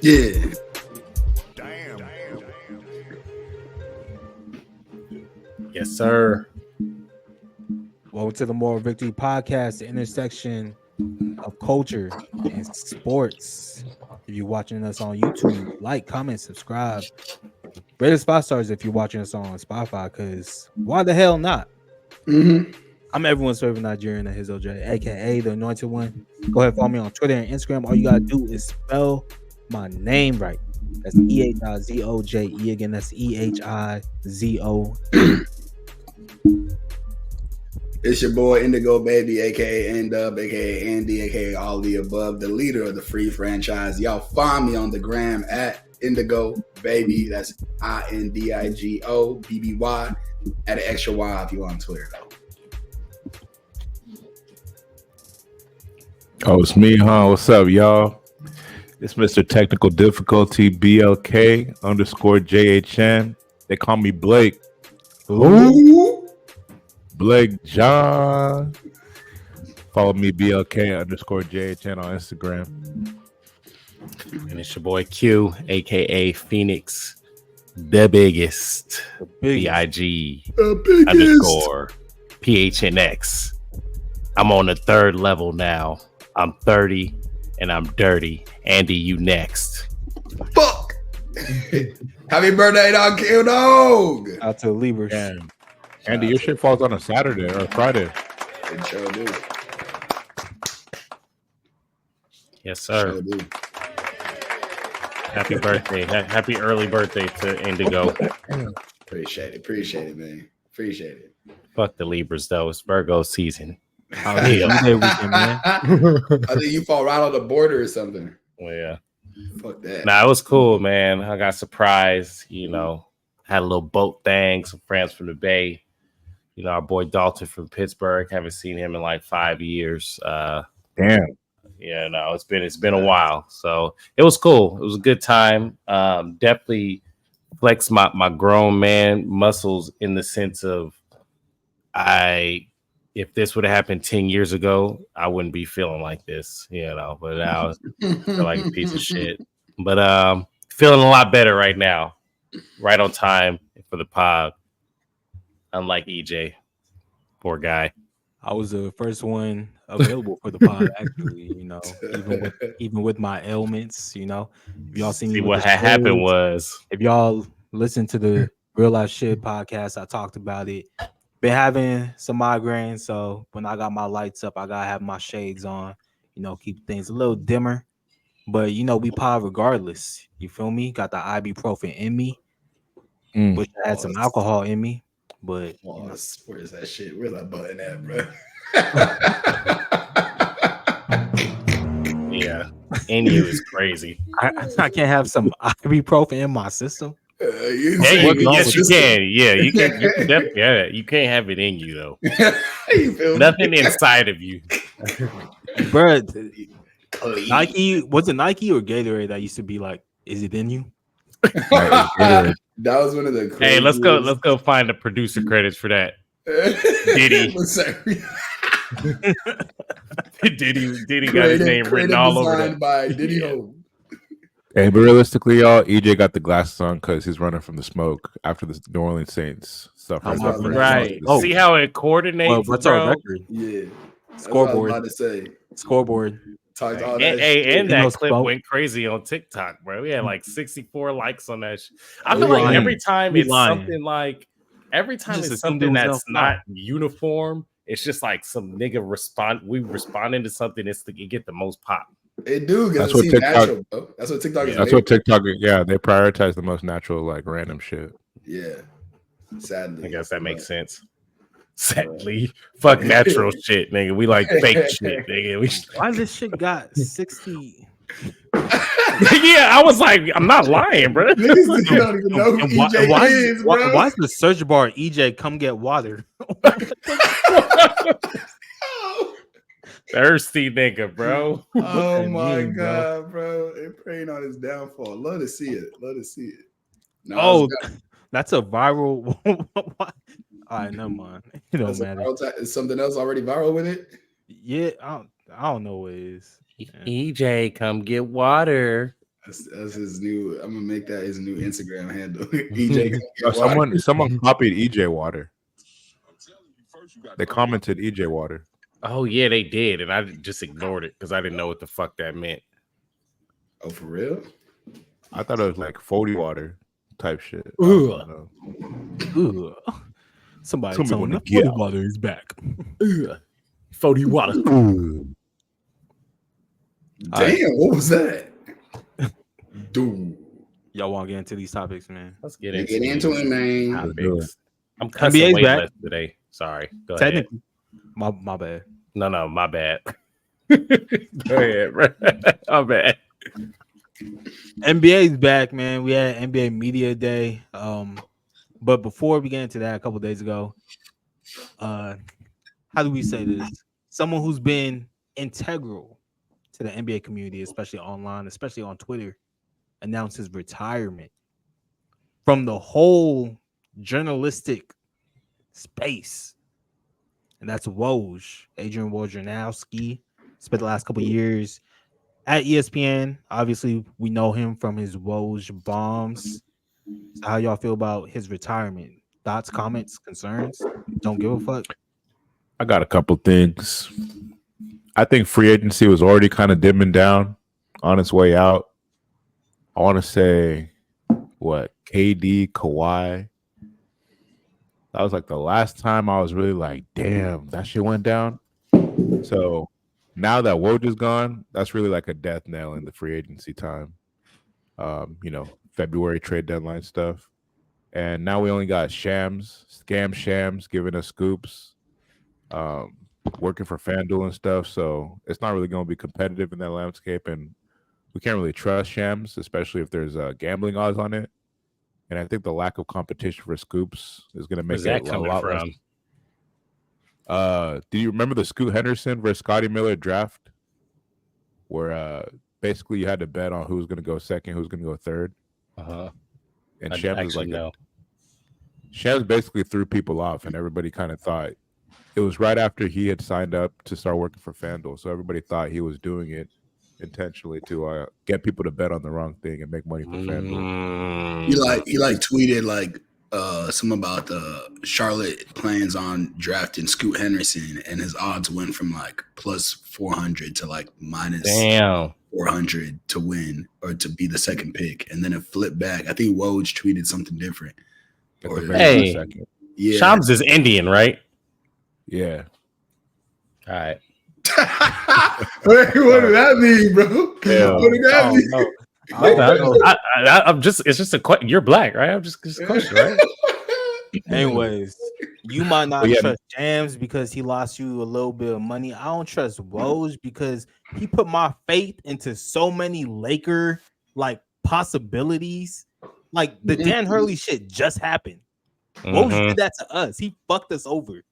Yeah. Yes, sir. Welcome to the Moral Victory Podcast, the intersection of culture and sports. If you're watching us on YouTube, like, comment, subscribe. Rate us 5 stars if you're watching us on Spotify, because why the hell not? I'm everyone's favorite Nigerian, Ehizoje, aka the Anointed One. Go ahead, follow me on Twitter and Instagram. All you gotta do is spell my name right. That's Ehizoje. Again, that's Ehizo. It's your boy Indigo Baby, aka N-Dub, aka Andy, aka all the above, the leader of the free franchise. Y'all find me on the gram at Indigo Baby. That's INDIGO BBY. Add an extra Y if you on Twitter though. Oh, it's me, huh? What's up, y'all? It's Mr. Technical Difficulty BLK_JHN. They call me Blake. Ooh. Blake John. Follow me BLK_JHN on Instagram. And it's your boy Q, aka Phoenix, the biggest. BIG _PHNX. I'm on the 3rd level now. I'm 30 and I'm dirty. Andy, you next. Fuck. Happy birthday, dog, Q Dog. Out to Libras. Damn. Andy, your shit falls on a Saturday or a Friday. It sure do. Yes, sir. Sure do. Happy birthday. Happy early birthday to Indigo. Appreciate it, man. Appreciate it. Fuck the Libras, though. It's Virgo season. I think you fall right on the border or something. Well, yeah. Fuck that. Nah, it was cool, man. I got surprised, had a little boat thing, some friends from the Bay. Our boy Dalton from Pittsburgh. Haven't seen him in like 5 years. Damn. Yeah, no, it's been a while. So it was cool. It was a good time. Definitely flex my grown man muscles in the sense of if this would have happened 10 years ago, I wouldn't be feeling like this, but now I feel like a piece of shit. But feeling a lot better right now. Right on time for the pod. Unlike EJ. Poor guy. I was the first one available for the pod, actually, even with my ailments, if y'all See what had happened was, if y'all listen to the Real Life Shit podcast, I talked about it. Been having some migraines, so when I got my lights up, I gotta have my shades on, keep things a little dimmer. But we pod regardless. You feel me? Got the ibuprofen in me. Wish I had some alcohol in me. But where's that shit? Where's that button at, bro? Yeah, and you is crazy. I can't have some ibuprofen in my system. Yes, you can. Yeah, you can. You can't have it in you though. Nothing inside of you, bro. Nike, was it Nike or Gatorade that used to be like, is it in you? That was one of the Hey, let's go find the producer credits for that. Diddy. Diddy got his name written all over that. By Diddy Ho. Hey, but realistically, y'all, EJ got the glasses on because he's running from the smoke after the New Orleans Saints stuff. Right. See how it coordinates. Well, what's our record? Yeah. Scoreboard. About to say. Scoreboard. And that clip went crazy on TikTok, bro. We had like 64 likes on that. I feel like every time it's something that's not uniform, it's just like some nigga responding to something. You get the most pop. It do. That's what TikTok. Natural, bro. That's what TikTok is. That's what TikTok. Yeah, they prioritize the most natural, like random shit. Yeah. Sadly, I guess that makes sense. Sadly, fuck natural shit, nigga. We like fake shit, nigga. Why this shit got 60? Yeah, I was like, I'm not lying, bro. Niggas don't even know who EJ is, bro. Why is the search bar EJ come get water? Thirsty nigga, bro. Oh my god, bro. They're praying on his downfall. Love to see it. No, that's a viral. All right, never mind. It don't matter. Is something else already viral with it? Yeah, I don't know what it is. EJ, come get water. That's his new. I'm gonna make that his new Instagram handle. EJ. Someone copied EJ Water. They commented EJ Water. Oh yeah, they did, and I just ignored it because I didn't know what the fuck that meant. Oh, for real? I thought it was like 40 water type shit. Ugh. Somebody told me the 40 water is back. 40 water. Damn, what was that? Dude. Y'all want to get into these topics, man? Let's get into it, man. Topics. I'm cussing NBA's way back. less today. Sorry. Go ahead. Technically, my bad. No, my bad. Go ahead, bro. My bad. NBA's back, man. We had NBA Media Day. But before we get into that, a couple days ago, how do we say this? Someone who's been integral to the NBA community, especially online, especially on Twitter, announced his retirement from the whole journalistic space. And that's Woj, Adrian Wojnarowski. Spent the last couple of years at ESPN. Obviously, we know him from his Woj bombs. So how y'all feel about his retirement? Thoughts, comments, concerns? Don't give a fuck. I got a couple things. I think free agency was already kind of dimming down on its way out. I want to say, KD, Kawhi. That was like the last time I was really like, damn, that shit went down. So now that Woj is gone, that's really like a death knell in the free agency time. February trade deadline stuff. And now we only got scam Shams giving us scoops, working for FanDuel and stuff. So it's not really going to be competitive in that landscape. And we can't really trust Shams, especially if there's gambling odds on it. And I think the lack of competition for scoops is going to make it a lot less. Do you remember the Scoot Henderson versus Scotty Miller draft? Where basically you had to bet on who's going to go second, who's going to go third. And Shams was like, Shams basically threw people off, and everybody kind of thought it was right after he had signed up to start working for FanDuel. So everybody thought he was doing it intentionally to get people to bet on the wrong thing and make money for FanDuel. He tweeted something about the Charlotte plans on drafting Scoot Henderson, and his odds went from like plus 400 to like minus 400 to win or to be the second pick, and then it flipped back. I think Woj tweeted something different. Hey, yeah. Shams is Indian, right? Yeah. All right. What did that mean, bro? Yeah. What did that mean? I'm just. It's just a question. You're black, right? I'm just a question, right? Anyways, you might not trust Shams because he lost you a little bit of money. I don't trust Woj because he put my faith into so many Laker possibilities. Like the Dan Hurley shit just happened. Woj did that to us. He fucked us over.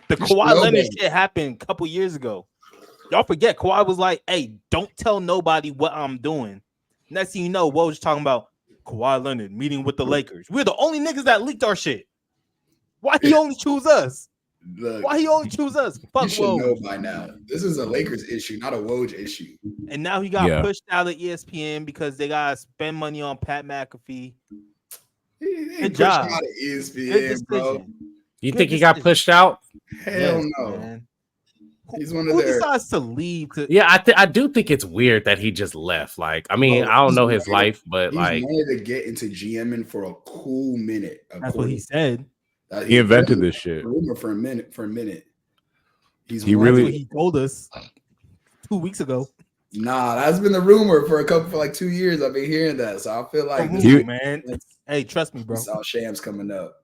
The Kawhi Leonard shit happened a couple years ago. Y'all forget Kawhi was like, "Hey, don't tell nobody what I'm doing." Next thing you know, Woj talking about Kawhi Leonard meeting with the Lakers. We're the only niggas that leaked our shit. Why he only choose us? Look, why he only choose us? Fuck you should Woj. know by now. This is a Lakers issue, not a Woj issue. And now he got pushed out of ESPN because they gotta spend money on Pat McAfee. Good job. Out of ESPN, bro. You think he got pushed out? Hell no. Man. He's one of who decides to leave? I do think it's weird that he just left. Like, I mean, I don't know his life, but he wanted to get into GMing for a cool minute. That's what he said. He invented this shit. Rumor for a minute. He told us 2 weeks ago. Nah, that's been the rumor for 2 years. I've been hearing that, so I feel like man. Hey, trust me, bro. Saw Shams coming up.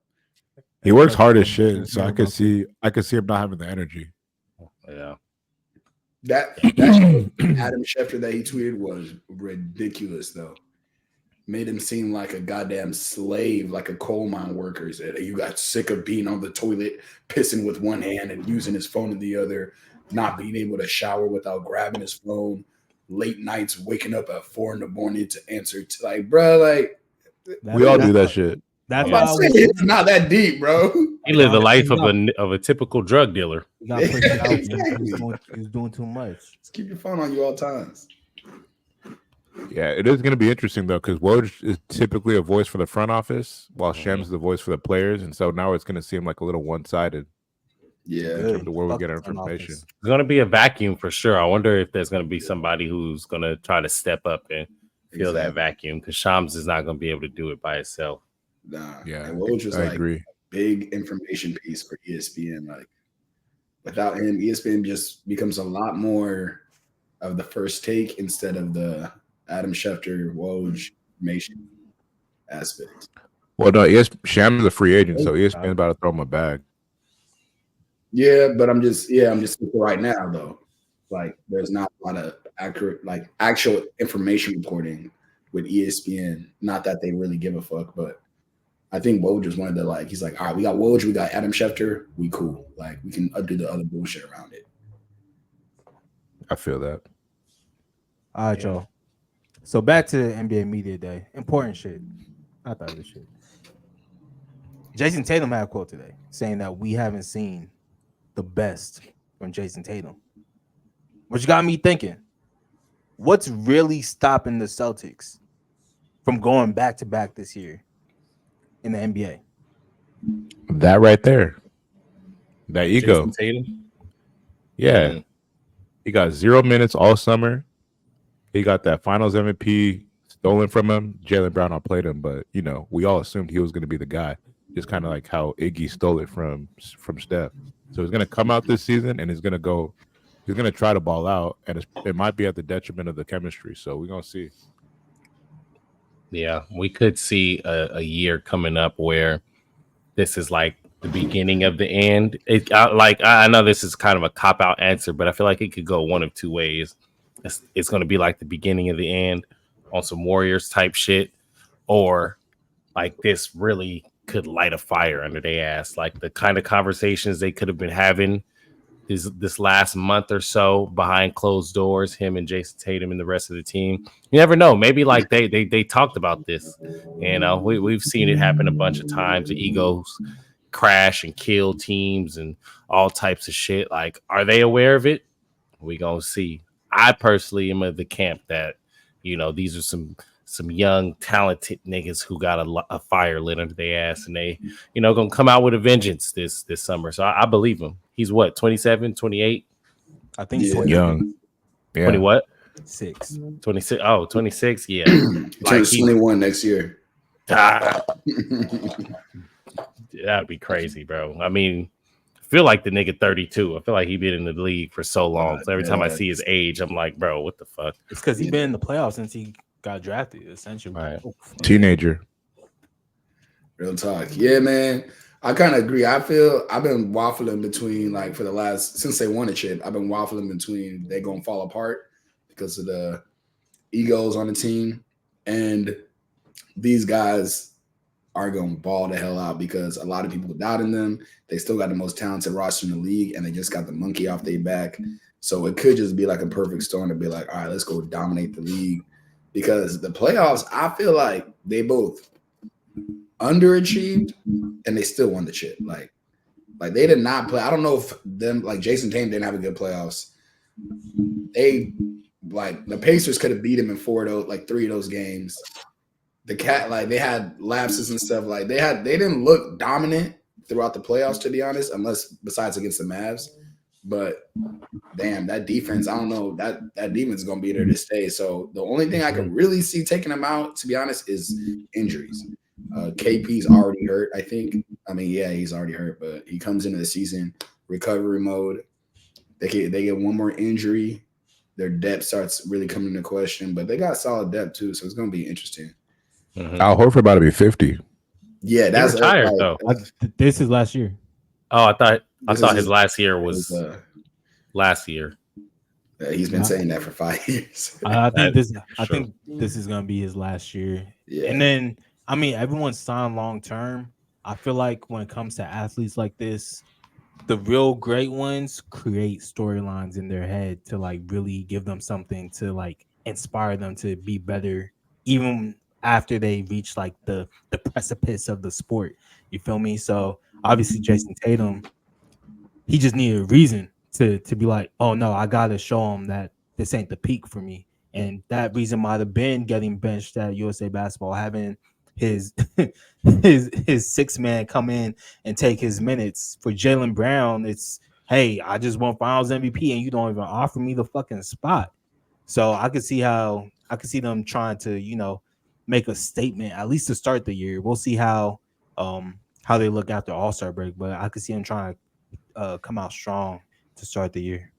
He works hard as shit, so I could see him not having the energy. Yeah. That Adam Schefter that he tweeted was ridiculous, though. Made him seem like a goddamn slave, like a coal mine worker. Said you got sick of being on the toilet, pissing with one hand and using his phone in the other, not being able to shower without grabbing his phone, late nights waking up at 4 a.m. to answer. We all do that shit. That's why it's not that deep, bro. He lived the life of a typical drug dealer. He got pushed out. He was doing too much. Just keep your phone on you all times. Yeah, it is going to be interesting though, because Woj is typically a voice for the front office, while Shams is the voice for the players, and so now it's going to seem like a little one-sided. Yeah, in terms of where we get our information. It's going to be a vacuum for sure. I wonder if there's going to be somebody who's going to try to step up and fill that vacuum, because Shams is not going to be able to do it by itself. Nah, yeah, and Woj was I like agree. Big information piece for ESPN. Like without him, ESPN just becomes a lot more of the first take instead of the Adam Schefter, Woj information aspect. Well, no, Shams is a free agent, so ESPN's about to throw him a bag. Yeah, but I'm just thinking right now though, like there's not a lot of accurate, like actual information reporting with ESPN. Not that they really give a fuck, but I think Woj just wanted to like, he's like, all right, we got Woj, we got Adam Schefter, we cool. Like we can undo the other bullshit around it. I feel that. All right, y'all. So back to the NBA Media Day. Important shit. I thought this shit. Jason Tatum had a quote today saying that we haven't seen the best from Jason Tatum, which got me thinking, what's really stopping the Celtics from going back to back this year in the NBA? That right there. That ego. Jason Tatum? Yeah. Mm-hmm. He got 0 minutes all summer. He got that finals MVP stolen from him. Jaylen Brown outplayed him, but we all assumed he was going to be the guy. Just kind of like how Iggy stole it from Steph. So he's going to come out this season and he's going to try to ball out, and it might be at the detriment of the chemistry. So we're going to see. Yeah, we could see a year coming up where this is like the beginning of the end. I know this is kind of a cop-out answer, but I feel like it could go one of two ways. It's going to be like the beginning of the end on some Warriors type shit, or like this really could light a fire under their ass. Like the kind of conversations they could have been having this last month or so behind closed doors, him and Jason Tatum and the rest of the team. You never know. Maybe like they talked about this. We've seen it happen a bunch of times. The egos crash and kill teams and all types of shit. Like, are they aware of it? We gonna see. I personally am of the camp that, these are some young, talented niggas who got a fire lit under their ass, and they, gonna come out with a vengeance this summer. So I believe him. He's what, 27, 28? I think he's young. Yeah. 20 what? 6. 26. Oh, 26. Yeah. Turns 21 next year. That'd be crazy, bro. I mean, I feel like the nigga 32. I feel like he's been in the league for so long. So every time I see his age, I'm like, bro, what the fuck? It's because he's been in the playoffs since he got drafted, essentially. Right. Teenager. Real talk. Yeah, man. I kind of agree. I feel I've been waffling between, like, for the last, since they won a chip, I've been waffling between they're going to fall apart because of the egos on the team, and these guys are going to ball the hell out because a lot of people doubting them. They still got the most talented roster in the league, and they just got the monkey off their back. So it could just be like a perfect storm to be like, all right, let's go dominate the league. Because the playoffs, I feel like they both underachieved and they still won the chip. Like they did not play. I don't know if them, like Jason Tatum didn't have a good playoffs. They, like, the Pacers could have beat him in 3 of those games. The Cat, like, they had lapses and stuff. Like they didn't look dominant throughout the playoffs, to be honest, unless besides against the Mavs. But damn, that defense, I don't know, that defense is gonna be there to stay. So the only thing I can really see taking them out, to be honest, is injuries. KP's already hurt, I think. I mean, yeah, he's already hurt, but he comes into the season recovery mode. They get one more injury, their depth starts really coming into question. But they got solid depth too, so it's gonna be interesting. Mm-hmm. Al Horford about to be 50. Yeah, that's retired though. This is last year. Oh, I thought his last year was last year. He's been saying that for 5 years. I think this is gonna be his last year. Yeah. And then, I mean, everyone's signed long term. I feel like when it comes to athletes like this, the real great ones create storylines in their head to, like, really give them something to, like, inspire them to be better, even after they reach, like, the precipice of the sport. You feel me? So obviously Jason Tatum, he just needed a reason to be like, oh no, I gotta show him that this ain't the peak for me. And that reason might have been getting benched at USA Basketball, having his his six man come in and take his minutes. For Jaylen Brown, it's, hey, I just won Finals MVP and you don't even offer me the fucking spot. So I could see them trying to, you know, make a statement at least to start the year. We'll see how they look after All-Star break, but I could see them trying to come out strong to start the year.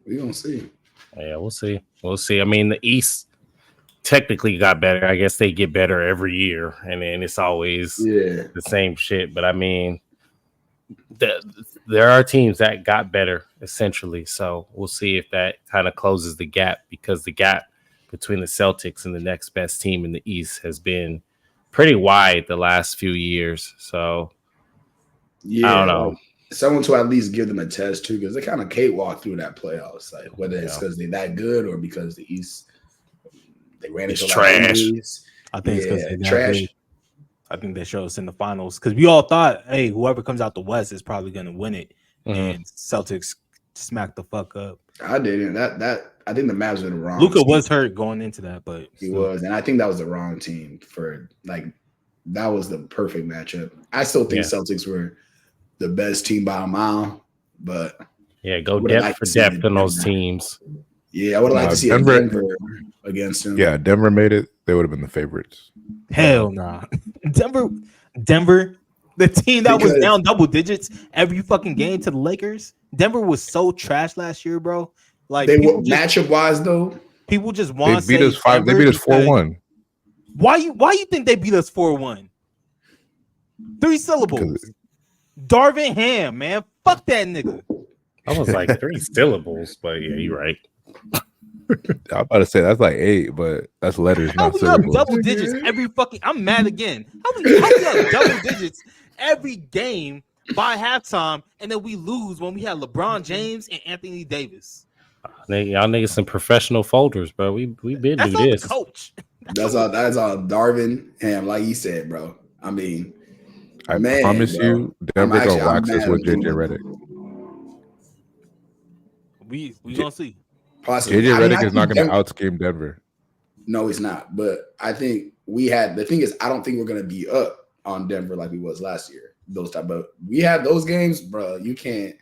We gonna see. Yeah, we'll see. We'll see. I mean, the East technically got better. I guess they get better every year, and then it's always the same shit. But I mean, there are teams that got better essentially. So we'll see if that kind of closes the gap, because the gap between the Celtics and the next best team in the East has been pretty wide the last few years. So I don't know. Someone to at least give them a test too, because they kind of cakewalk through that playoffs. Like whether it's because they're that good or because the East they ran into trash. I think it's because they're trash. Good. I think they showed us in the finals because we all thought, hey, whoever comes out the West is probably going to win it, and Celtics smacked the fuck up. I didn't. I think the Mavs were the wrong. Luka was hurt going into that, but he was, and I think that was the wrong team for that was the perfect matchup. I still think Celtics were the best team by a mile, but go depth for depth in those teams. Yeah, I would like to see Denver against them. Yeah, Denver made it. They would have been the favorites. Hell nah. Denver, the team that was down double digits every fucking game to the Lakers. Denver was so trash last year, bro. Like they were matchup wise though. People just want to beat us 5. They beat us 4-1. Why you think they beat us 4-1? 3 syllables. Darvin Ham, man. Fuck that nigga. I was like 3 syllables, but yeah, you're right. I'm about to say that's like 8, but that's letters, How not we syllables. Up double digits every fucking. I'm mad again. How we up double digits every game by halftime, and then we lose when we have LeBron James and Anthony Davis. Y'all niggas some professional folders, bro. We been that's do this. The coach. That's all Darvin Ham, like you said, bro. I mean, I promise you, Denver gonna wax us with JJ Redick. We gonna see. Possibly. JJ Redick is not going to out-scheme Denver. No, he's not. But I think the thing is, I don't think we're going to be up on Denver like we was last year. But we had those games, bro. You can't.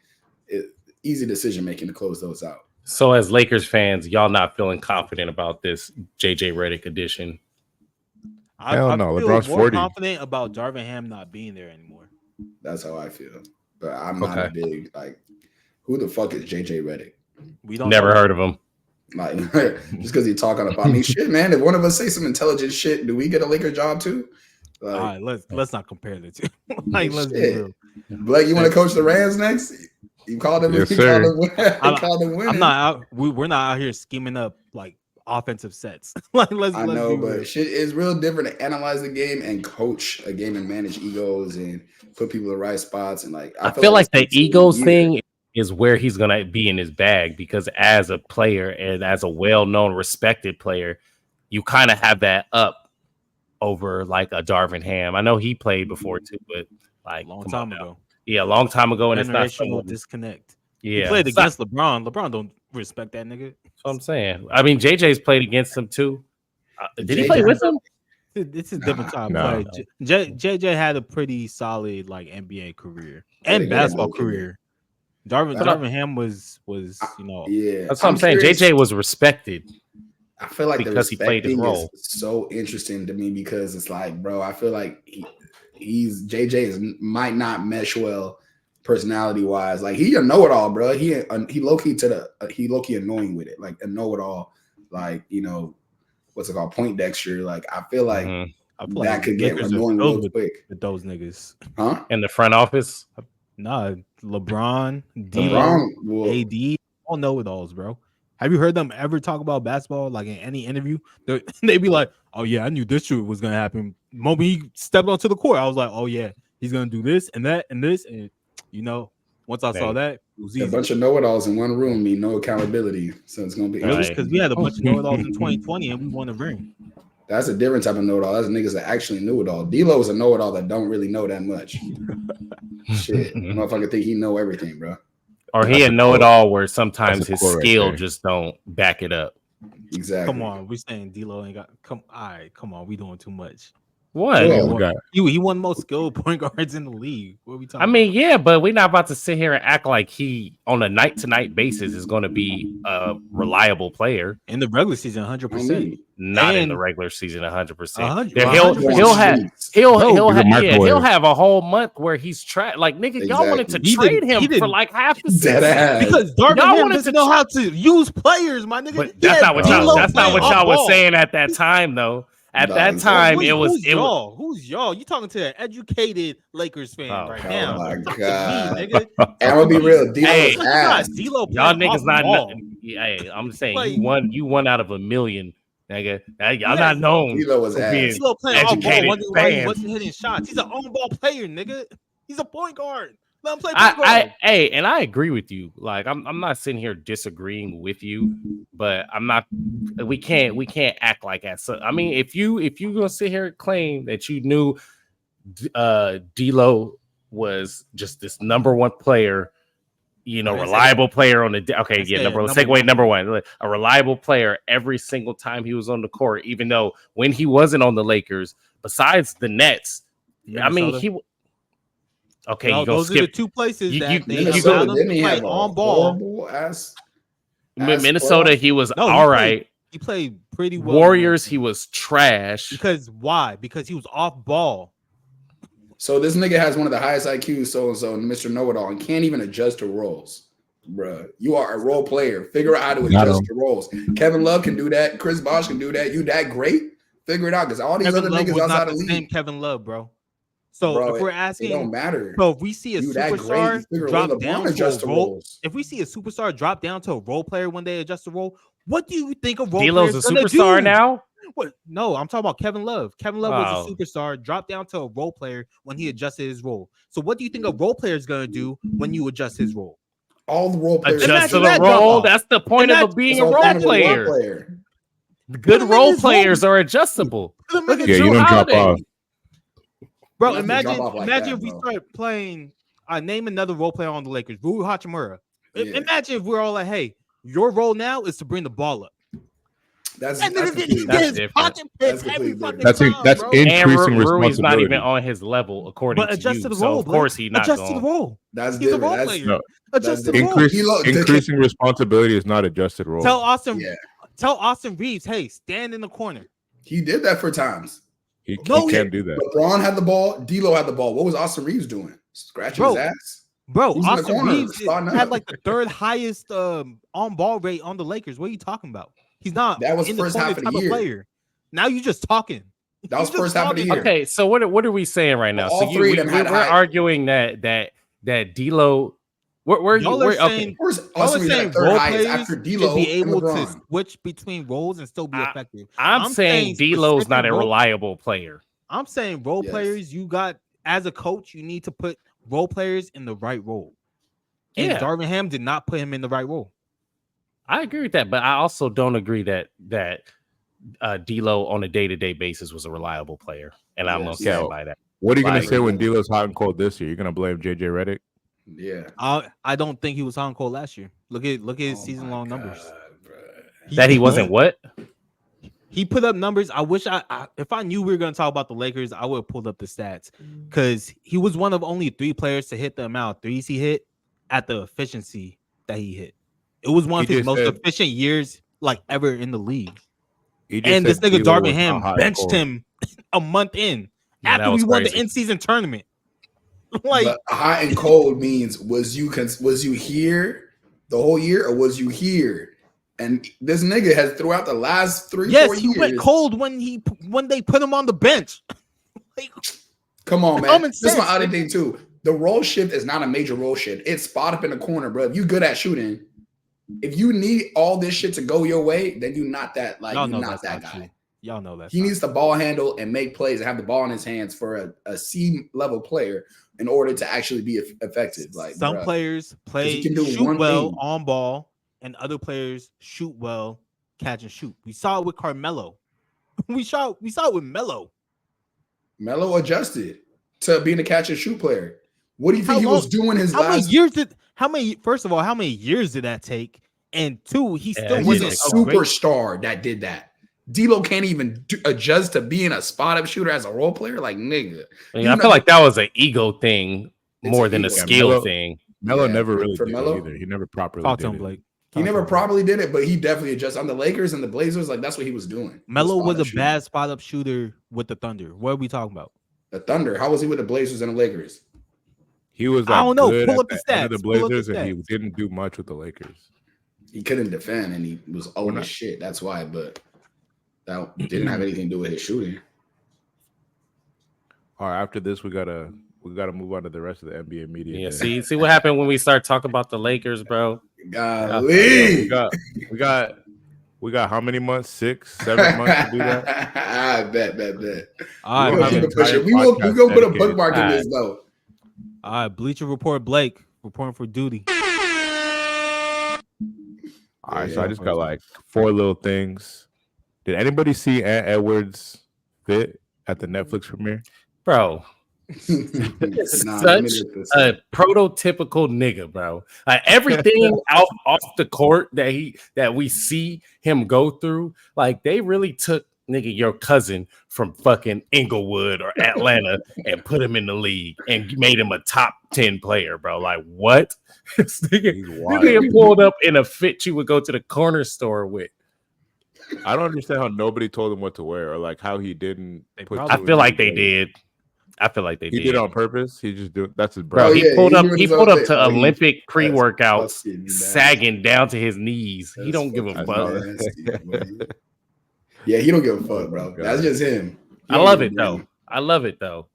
Easy decision making to close those out. So as Lakers fans, y'all not feeling confident about this JJ Redick addition? Hell no. I feel LeBron's more 40. confident about Darvin Ham not being there anymore. That's how I feel. But I'm not a big who the fuck is JJ Redick? We don't never heard of him. Like just because he talking about me, shit, man. If one of us say some intelligent shit, do we get a Laker job too? All right, let's not compare the two. Let's be real. Blake, you want to coach the Rams next? You called them. Yes, sir. I'm not out. We're not out here scheming up like offensive sets. I know, but shit is real different to analyze the game and coach a game and manage egos and put people in the right spots. And I feel like the egos thing is where he's going to be in his bag, because as a player and as a well-known, respected player, you kind of have that up over like a Darvin Ham. I know he played before too, but like long time ago. Yeah, a long time ago, and it's not someone disconnect. Yeah, he played against LeBron. LeBron don't respect that nigga. That's what I'm saying. I mean, JJ's played against him too. Did he play with him? It's a different time. No. JJ had a pretty solid like NBA career and basketball career. Darvin Ham was yeah. That's what I'm saying. JJ was respected. I feel like because he played his role. Is so interesting to me because it's like, bro, I feel like JJ might not mesh well personality wise. Like he a know-it-all, bro. He low-key annoying with it, like a know-it-all, like what's it called, point Dexter. Like I feel like that could get annoying real quick with those niggas, huh? In the front office. Nah, LeBron, AD, all know-it-alls, bro. Have you heard them ever talk about basketball like in any interview? They be like, "Oh yeah, I knew this shit was gonna happen." The moment he stepped onto the court, I was like, "Oh yeah, he's gonna do this and that and this." And once I saw that, it was easy. A bunch of know-it-alls in one room mean no accountability, so it's gonna be because we had a bunch of know-it-alls in 2020 and we won a ring. That's a different type of know-it-all. That's niggas that actually knew it all. D-Lo is a know-it-all that don't really know that much. Shit, motherfucker think he know everything, bro. Or he a know-it-all where sometimes his right skill there. just don't back it up. Exactly. Come on, we saying D'Lo ain't got. All right, come on, we doing too much. What? He won most skilled point guards in the league. What are we talking? I mean, yeah, but we're not about to sit here and act like he on a night-to-night basis is going to be a reliable player in the regular season. 100%. Not in the regular season. 100%. He'll have a whole month where he's trapped. Like nigga, y'all wanted to trade him for like half the season because Darvin doesn't know how to use players, my nigga. But that's not what y'all. That's not what y'all was saying at that time, though. At that time, who's y'all? Who's y'all? You talking to an educated Lakers fan right now? Oh my god, nigga. I'm gonna be real. Hey, D'Lo, y'all niggas not. Hey, I'm saying you won out of a million, nigga. Y'all not known. D'Lo was ass. D'Lo playing off ball. He wasn't hitting shots. He's an on ball player, nigga. He's a point guard. Let him play point guard. And I agree with you. Like I'm not sitting here disagreeing with you, but I'm not. We can't act like that. So I mean, if you gonna sit here and claim that you knew D'Lo was just this number one player, reliable player on the number one, a reliable player every single time he was on the court, even though when he wasn't on the Lakers, besides the Nets, I mean he. Okay, no, those are the two places that they allowed him to play on ball. Minnesota, he was all right. He played pretty well. Warriors, he was trash. Because why? Because he was off ball. So this nigga has one of the highest IQs, so Mr. Know-It-All, and can't even adjust to roles. Bruh, you are a role player. Figure out how to adjust to roles. Kevin Love can do that. Chris Bosh can do that. You that great? Figure it out, because all these other niggas outside the league. Same Kevin Love, bro. So if we're asking, it don't matter. So if we see a superstar drop down to a role, if we see a superstar drop down to a role player when they adjust the role, what do you think a role player is going to do? D'Lo's a superstar now? What? No, I'm talking about Kevin Love. Kevin Love was a superstar, dropped down to a role player when he adjusted his role. So what do you think a role player is going to do when you adjust his role? All the role players adjust to the role. That's the point of being a role player. Good role players are adjustable. Yeah, you don't drop off. Bro, imagine if we start playing. Name another role player on the Lakers. Rui Hachimura. Yeah. Imagine if we're all like, "Hey, your role now is to bring the ball up." That's different. That's increasing responsibility. Rui's not even on his level, according to you. To the so role, of course he's not adjust to the role. That's he's different. a role player. Adjust to the role. Increasing responsibility is not adjusted role. Tell Austin Reeves, hey, stand in the corner. He did that for times. He can't do that. LeBron had the ball. D'Lo had the ball. What was Austin Reeves doing? Scratching his ass? Bro, Austin Reeves had like the third highest on-ball rate on the Lakers. What are you talking about? He's not. That was first half of the year. Player. Now you just talking. That was first half of the year. Okay, so what are we saying right now? Well, so we're arguing that D'Lo. We're saying role players after D'Lo should be able to switch between roles and still be effective. I'm saying D'Lo's not a reliable player. I'm saying role players, you got as a coach, you need to put role players in the right role. And Darvin Ham did not put him in the right role. I agree with that, but I also don't agree that D'Lo on a day-to-day basis was a reliable player, and I'm gonna stand by that. What are you gonna say when D'Lo's hot and cold this year? You're gonna blame JJ Redick? Yeah, I don't think he was hot and cold last year. Look at his season-long numbers. He wasn't what? He put up numbers. I wish if I knew we were going to talk about the Lakers, I would have pulled up the stats because he was one of only 3 players to hit the amount of threes he hit at the efficiency that he hit. It was one of his most efficient years like ever in the league. And this nigga Darvin Ham benched him a month in after we won the in-season tournament. Like hot and cold means was you here the whole year or was you here? And this nigga has throughout the last 3-4 years. He went cold when they put him on the bench. Like, come on, man. This is my other thing too. The role shift is not a major role shift. It's spot up in the corner, bro. If you good at shooting, if you need all this shit to go your way, then you're not that you're not that guy. True. Y'all know that. He needs the ball handle and make plays and have the ball in his hands for a C level player in order to actually be effective. Like some players shoot well on ball. And other players shoot well, catch and shoot. We saw it with Carmelo. We saw it with Melo. Melo adjusted to being a catch and shoot player. What do you think he was doing his last? how many? First of all, how many years did that take? And two, he still He's wasn't a a great. superstar that did that. D'Lo can't even adjust to being a spot-up shooter as a role player. Like, nigga. I feel like that was an ego thing more than a ego. skill thing. Melo never really for did Melo? it either. He never properly Talk to did him, it. Blake. He never properly did it, but he definitely adjusted. On the Lakers and the Blazers, like that's what he was doing. Melo was a bad spot-up shooter with the Thunder. What are we talking about? The Thunder. How was he with the Blazers and the Lakers? He was like, I don't know. good Pull at up the end of stats. the Pull up the Blazers, and he stats. didn't do much with the Lakers. He couldn't defend, and he was old as shit. That's why, but that didn't have anything to do with his shooting. All right, after this, we gotta move on to the rest of the NBA media. Yeah, see what happened when we start talking about the Lakers, bro. Golly. We got how many months? 6, 7 months to do that. I bet. All We're right, gonna keep it pushing. We're gonna put a bookmark in this though. all right. Bleacher Report, Blake reporting for duty. All right, so I just got like 4 little things. Did anybody see Ant Edwards fit at the Netflix premiere? Bro, such a prototypical nigga, bro. Everything off the court that we see him go through, like they really took nigga your cousin from fucking Inglewood or Atlanta and put him in the league and made him a top 10 player, bro. Like what? This nigga pulled up in a fit you would go to the corner store with. I don't understand how nobody told him what to wear or like how he didn't. I feel like they did. He did it on purpurpose. He just do that's his bro. brother. He pulled up to Olympic pre-workouts, sagging down to his knees. He don't give a fuck. Yeah, he don't give a fuck, bro. That's just him. I love it though.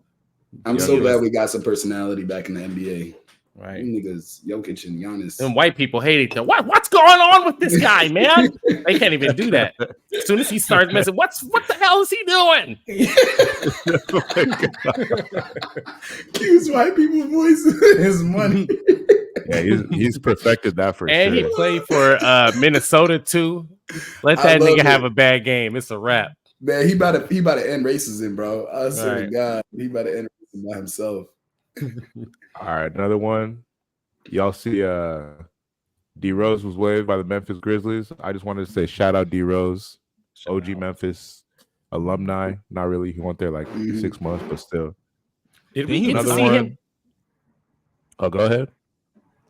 I'm so glad we got some personality back in the NBA. Right, you niggas, Jokic and Giannis. And white people hate it. What's going on with this guy, man? They can't even do that. As soon as he starts messing, what the hell is he doing? Use white people's voices his money. Yeah, he's perfected that for and sure. He played for Minnesota too. Let that nigga have a bad game. It's a wrap. Man, he about to end racism, bro. I swear to God, he about to end racism by himself. All right, another one. Y'all see D Rose was waived by the Memphis Grizzlies. I just wanted to say shout out D Rose, OG Memphis alumni. Not really. He went there like 6 months, but still. Did we get to see him? Oh, go ahead.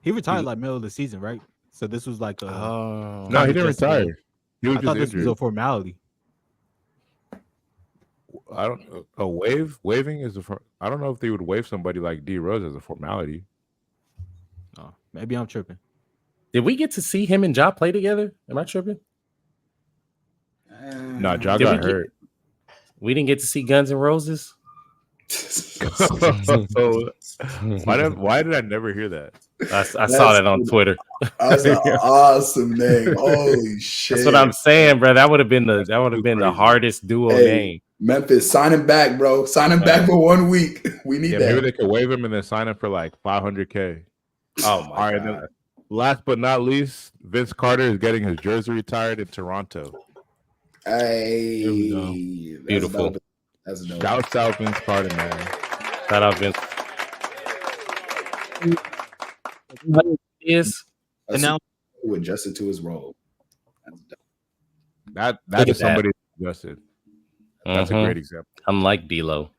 He retired like middle of the season, right? So this was like no, he didn't retire. He was I just thought this injured. was a formality. I don't a waving is I don't know if they would waive somebody like D Rose as a formality. Oh, maybe I'm tripping. Did we get to see him and Ja play together? Am I tripping? No, Ja got hurt. We didn't get to see Guns N' Roses. So, why did I never hear that? I saw that on Twitter. That's an awesome name. Holy shit! That's what I'm saying, bro. That would have been the hardest duo name. Memphis, sign him back, bro. Sign him back for 1 week. We need that. Maybe they could waive him and then sign him for like $500K. Oh my God! Last but not least, Vince Carter is getting his jersey retired in Toronto. Hey, beautiful. That's dope. Shouts out Vince Carter, man. Shout out Vince. And now who adjusted to his role. That is somebody who adjusted. That's a great example. Unlike D-Lo.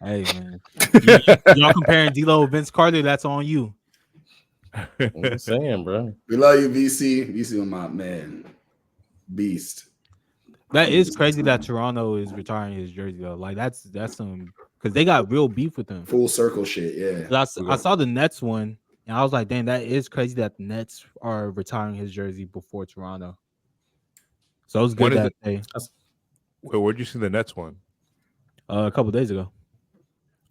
Hey man, y'all comparing D-Lo with Vince Carter? That's on you. I'm saying, bro. We love you, VC. VC on my man, beast. That is crazy that Toronto is retiring his jersey though. Like that's some because they got real beef with them. Full circle shit, yeah. I saw the Nets one and I was like, damn, that is crazy that the Nets are retiring his jersey before Toronto. So it was good that day. Where'd you see the Nets one? A couple days ago.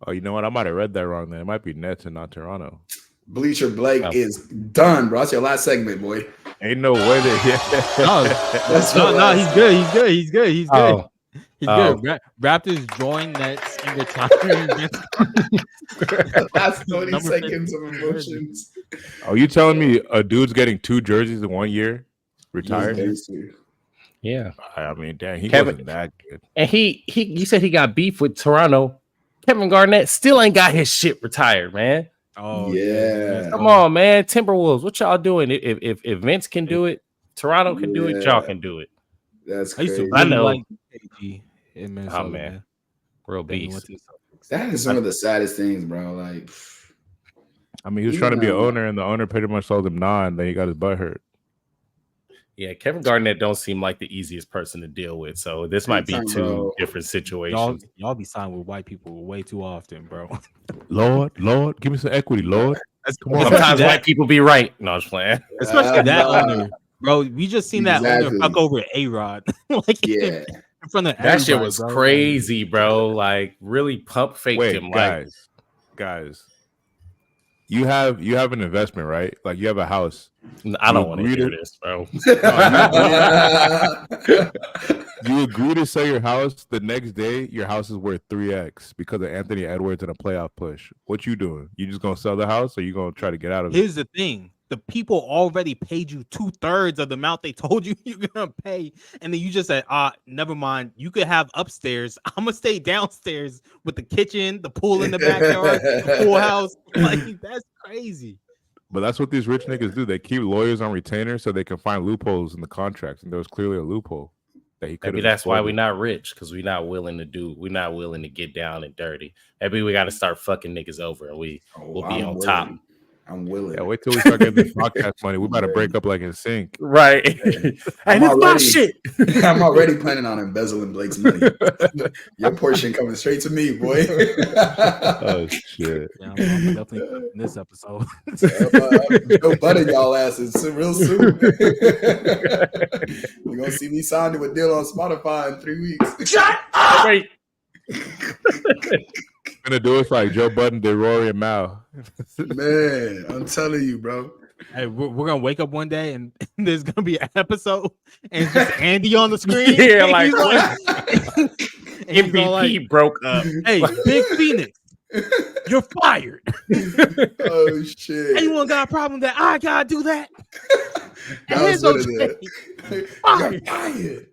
Oh, you know what? I might have read that wrong. Then it might be Nets and not Toronto. Bleacher Blake is done, bro. That's your last segment, boy. Ain't no way that. No, he's good. He's good. Raptors join Nets in retiring. Last 30 seconds of emotions. Are you telling me a dude's getting 2 jerseys in 1 year? Retired? Yeah. I mean, damn, he wasn't that good. And you said he got beef with Toronto. Kevin Garnett still ain't got his shit retired, man. Oh yeah. Come on, man. Timberwolves, what y'all doing? If Vince can do it, Toronto can do it, y'all can do it. That's I used crazy. to really I know. like KG in Minnesota, Oh, man. Real beast. That is one of the saddest things, bro. Like, I mean, he was trying to be an owner, and the owner pretty much told him nah, and then he got his butt hurt. Yeah, Kevin Garnett don't seem like the easiest person to deal with. So this might be two different situations. Y'all be signed with white people way too often, bro. Lord, give me some equity, Lord. Sometimes white people be right. No, I was playing. Especially that owner, bro. We just seen that owner fuck over A-Rod. Like, in front of that shit was crazy, bro. Like, really pump faked him. Guys. You have an investment, right? Like, you have a house. I don't want to hear this, bro. You agree to sell your house. The next day, your house is worth 3x because of Anthony Edwards and a playoff push. What you doing? You just gonna sell the house, or you gonna try to get out of it? Here's the thing: the people already paid you 2/3 of the amount they told you you're gonna pay, and then you just said, never mind. You could have upstairs. I'm gonna stay downstairs with the kitchen, the pool in the backyard, the pool house. Like, that's crazy. But that's what these rich niggas do. They keep lawyers on retainer so they can find loopholes in the contracts, and there was clearly a loophole that he could. Maybe that's why we're not rich, because we're not willing to get down and dirty. Maybe we got to start fucking niggas over, and we'll be on top. I'm willing. Yeah, wait till we start getting this podcast money. We about to break up like in sync. Right. And it's my shit. I'm already planning on embezzling Blake's money. Your portion coming straight to me, boy. Oh, shit. Yeah, I'm definitely in this episode. Joe Budden y'all asses real soon. You're going to see me signing with a deal on Spotify in 3 weeks. Shut up! Wait. Gonna do it like Joe Budden did Rory and Mal. Man, I'm telling you, bro. Hey, we're gonna wake up one day and there's gonna be an episode and it's just Andy on the screen. Yeah, like MVP like, broke up. Hey, Big Phoenix, you're fired. Oh shit! Anyone got a problem that I gotta do that? You're fired.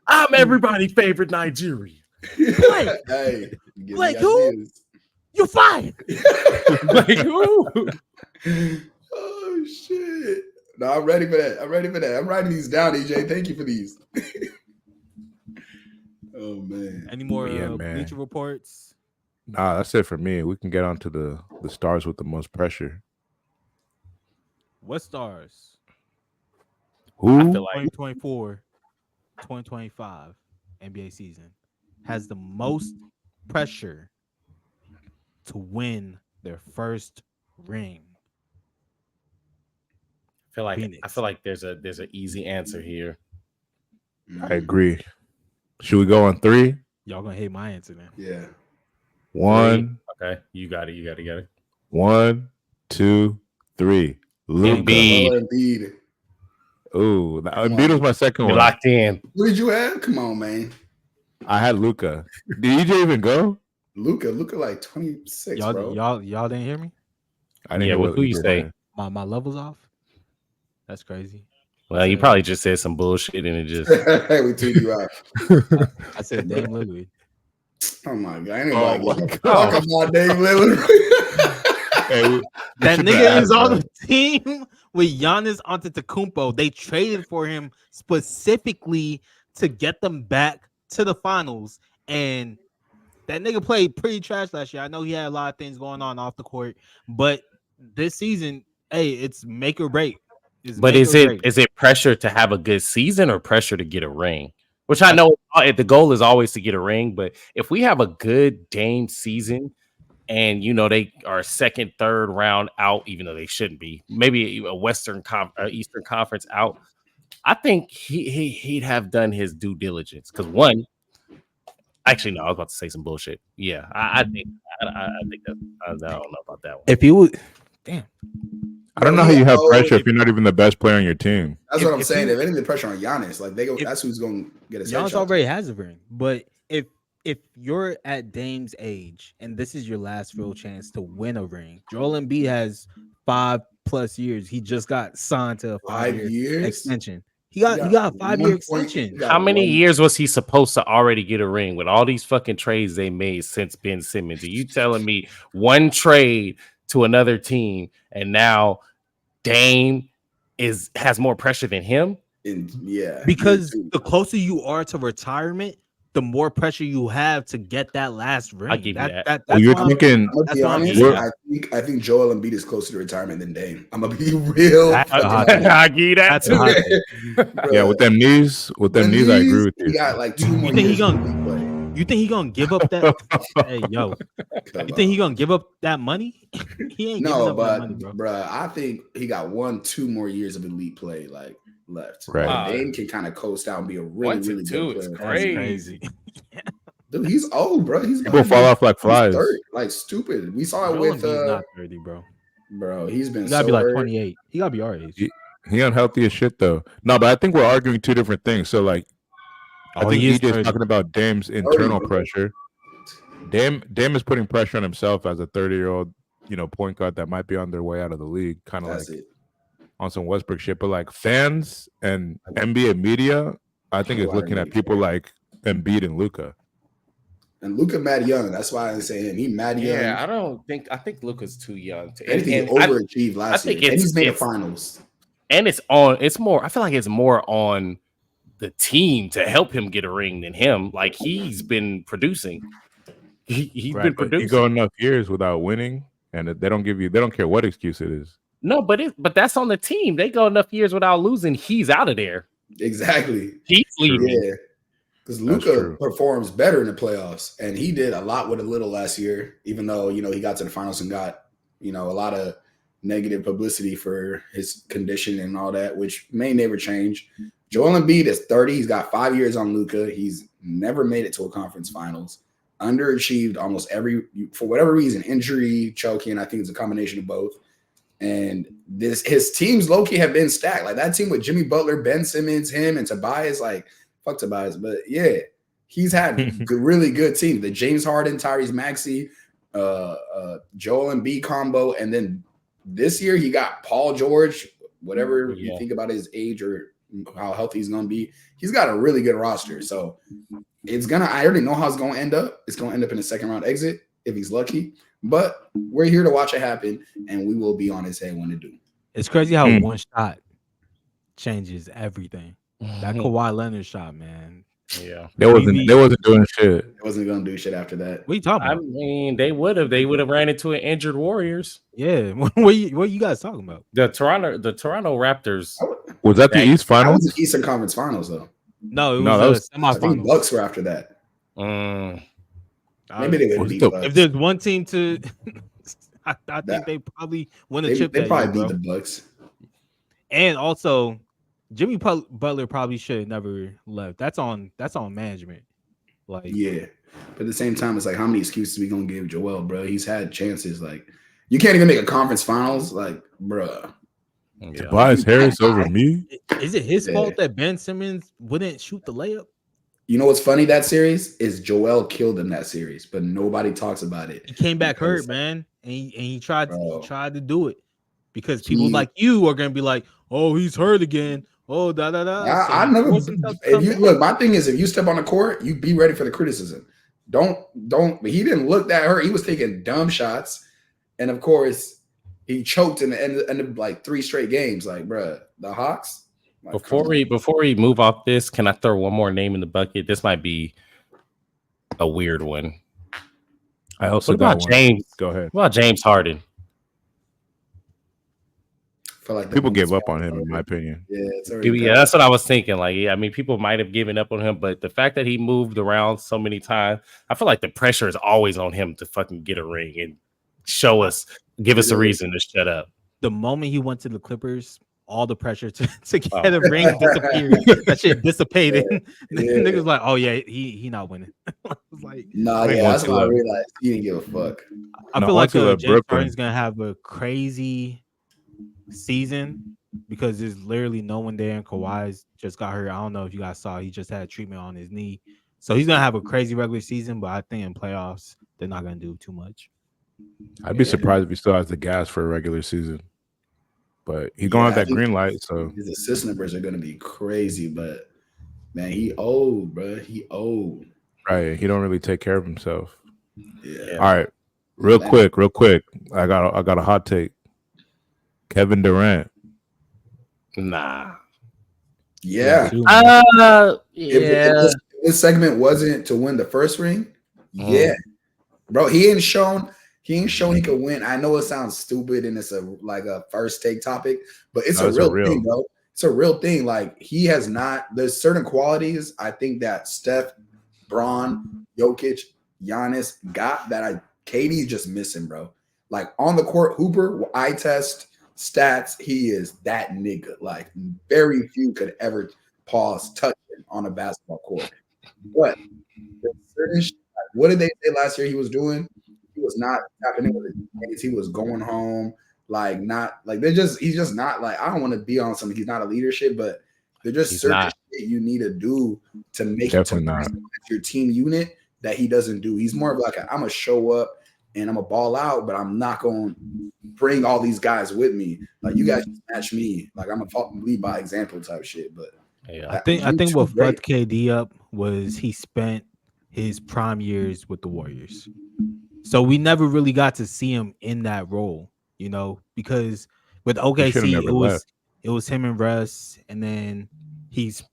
I'm everybody's favorite Nigerian. Hey, like who? You fired. Like who? Oh shit! No, I'm ready for that. I'm writing these down, EJ. Thank you for these. Oh man! Any more Bleacher Reports? Nah, that's it for me. We can get on to the stars with the most pressure. What stars? Who? I feel like 2024-2025 NBA season has the most pressure to win their first ring. I feel like there's an easy answer here. I agree. Should we go on 3? Y'all gonna hate my answer then. Yeah. 1. Okay, you got it. 1, 2, 3. Embiid. Ooh, Embiid was my second one. Locked in. What did you have? Come on, man. I had Luka. Did EJ even go? Luka like 26, bro. Y'all didn't hear me? I didn't hear what who you say? My level's off. That's crazy. Well, you probably just said some bullshit and it just. We tweet you out. I said Dame Lillard. Oh my god! Talk about Dame Lillard. That nigga is on the team with Giannis Antetokounmpo. They traded for him specifically to get them back to the finals, and that nigga played pretty trash last year. I know he had a lot of things going on off the court, but this season, hey, it's make or break. But is it pressure to have a good season or pressure to get a ring? Which I know the goal is always to get a ring, but if we have a good Dame season and they are second, third round out, even though they shouldn't be, maybe a Eastern Conference out, I think he'd have done his due diligence. Because actually, no, I was about to say some bullshit. Yeah, I think that I don't know about that one. If you would, damn. I don't know how you have pressure if you're not even the best player on your team. That's what I'm saying. If anything, pressure on Giannis, like that's who's going to get a Giannis already has a ring. But if you're at Dame's age and this is your last real chance to win a ring, Joel Embiid has 5+ years. He just got signed to a 5-year extension. He got a 5-year extension. How many years was he supposed to already get a ring with all these fucking trades they made since Ben Simmons? Are you telling me one trade to another team, and now Dame has more pressure than him. Because the closer you are to retirement, the more pressure you have to get that last ring. I give you that. That's you're thinking. I'm gonna be honest. I think Joel Embiid is closer to retirement than Dame. I'm gonna be real. I give you that too. Yeah, with them knees, I agree with you. He got like 2 more years. You think he gonna give up that? Hey, yo, you think he gonna give up that money? He ain't giving up that money, bro. I think he got 2 more years of elite play left. Right. Dame can kind of coast out and be a really good player. It's crazy. Dude, he's old, bro. People fall off like flies. 30, like stupid. We saw it with not 30, bro. Bro, he's been. He gotta be like 28. He gotta be our age. He unhealthy as shit though. No, but I think we're arguing 2 different things. So like, I think EJ's talking about Dame's internal pressure. Dame is putting pressure on himself as a 30-year-old, point guard that might be on their way out of the league, kind of like on some Westbrook shit. But like fans and NBA media, I think is looking at people like Embiid and Luka. And Luka mad young. That's why I say him. He mad young. Yeah, I think Luka's too young to anything. Overachieved last year. And he's made the finals. And it's more. I feel like it's more on the team to help him get a ring than him. Like he's been producing. He's been producing. You go enough years without winning, and they don't care what excuse it is. No, but that's on the team. They go enough years without losing. He's out of there. Exactly. He's leaving. Yeah. Because Luka performs better in the playoffs, and he did a lot with a little last year, even though, he got to the finals and got, a lot of negative publicity for his condition and all that, which may never change. Joel Embiid is 30. He's got 5 years on Luka. He's never made it to a conference finals. Underachieved almost for whatever reason, injury, choking. I think it's a combination of both. And his teams low-key have been stacked. Like that team with Jimmy Butler, Ben Simmons, him, and Tobias, like, fuck Tobias, but yeah, he's had really good teams. The James Harden, Tyrese Maxey, Joel Embiid combo, and then this year he got Paul George. Whatever you think about his age or how healthy he's gonna be, he's got a really good roster. So I already know how it's gonna end up. It's gonna end up in a second round exit if he's lucky. But we're here to watch it happen, and we will be on his head when it do. It's crazy how one shot changes everything. That Kawhi Leonard shot, man. Yeah, they wasn't doing shit. They wasn't gonna do shit after that. What are you talking about? I mean, they would have ran into an injured Warriors. Yeah, what you guys talking about? The Toronto Raptors. Was that the East Finals? That was the Eastern Conference Finals, though. No, that was semifinals. I think Bucks were after that. Maybe they would beat Bucks. If there's one team to, I think they probably win a chip. They probably beat the Bucks. And also, Jimmy Butler probably should have never left. That's on management. Like, yeah, but at the same time, it's like, how many excuses we gonna give Joel, bro? He's had chances. Like, you can't even make a conference finals, like, bro. Tobias Harris over me. Is it his fault that Ben Simmons wouldn't shoot the layup? You know what's funny? That series is Joel killed him that series, but nobody talks about it. He came back hurt, man, and he tried to do it because people like you are gonna be like, "Oh, he's hurt again." Oh, da da da. I never. If you look, my thing is, if you step on the court, you be ready for the criticism. Don't. He didn't look that hurt. He was taking dumb shots, and of course, he choked in the end of like 3 straight games. Like, bruh, the Hawks. Like, before we move off this, can I throw one more name in the bucket? This might be a weird one. I also got James. Go ahead. What about James Harden? Feel like people gave up on him, in my opinion. Yeah, that's what I was thinking. Like, I mean, people might have given up on him, but the fact that he moved around so many times, I feel like the pressure is always on him to fucking get a ring and give us a reason to shut up. The moment he went to the Clippers, all the pressure to get a ring disappeared. That shit dissipated. Niggas like, oh yeah, he not winning. I was like, that's why I realized he didn't give a fuck. I feel like James Harden's gonna have a crazy season because there's literally no one there, and Kawhi's just got hurt. I don't know if you guys saw, he just had treatment on his knee, so he's gonna have a crazy regular season. But I think in playoffs they're not gonna do too much. I'd be surprised if he still has the gas for a regular season. But he's going to have that green light, so his assist numbers are going to be crazy. But man, he old, bro. He old. Right. He don't really take care of himself. Yeah. All right. Real quick. I got a hot take. Kevin Durant. Nah. Yeah. If this segment wasn't to win the first ring, yeah, bro, he ain't shown he could win. I know it sounds stupid and it's a first take topic, but it's a real thing, bro. It's a real thing. Like he has not. There's certain qualities I think that Steph, Braun, Jokic, Giannis got that KD's just missing, bro. Like on the court, Hooper, eye test, stats, he is that nigga. Like very few could ever touch him on a basketball court. But certain shit, what did they say last year he was doing? He was not tapping in with his teammates. He was going home. He's just not like, I don't want to be on something. He's not a leadership, but they're just certain shit you need to do to make your team unit that he doesn't do. He's more of like, I'm going to show up and I'm going to ball out, but I'm not going to bring all these guys with me. Like, you guys just match me. Like, I'm going to lead by example type shit. But I think what fucked KD up was he spent his prime years with the Warriors. So we never really got to see him in that role, because with OKC it was him and Russ, and then it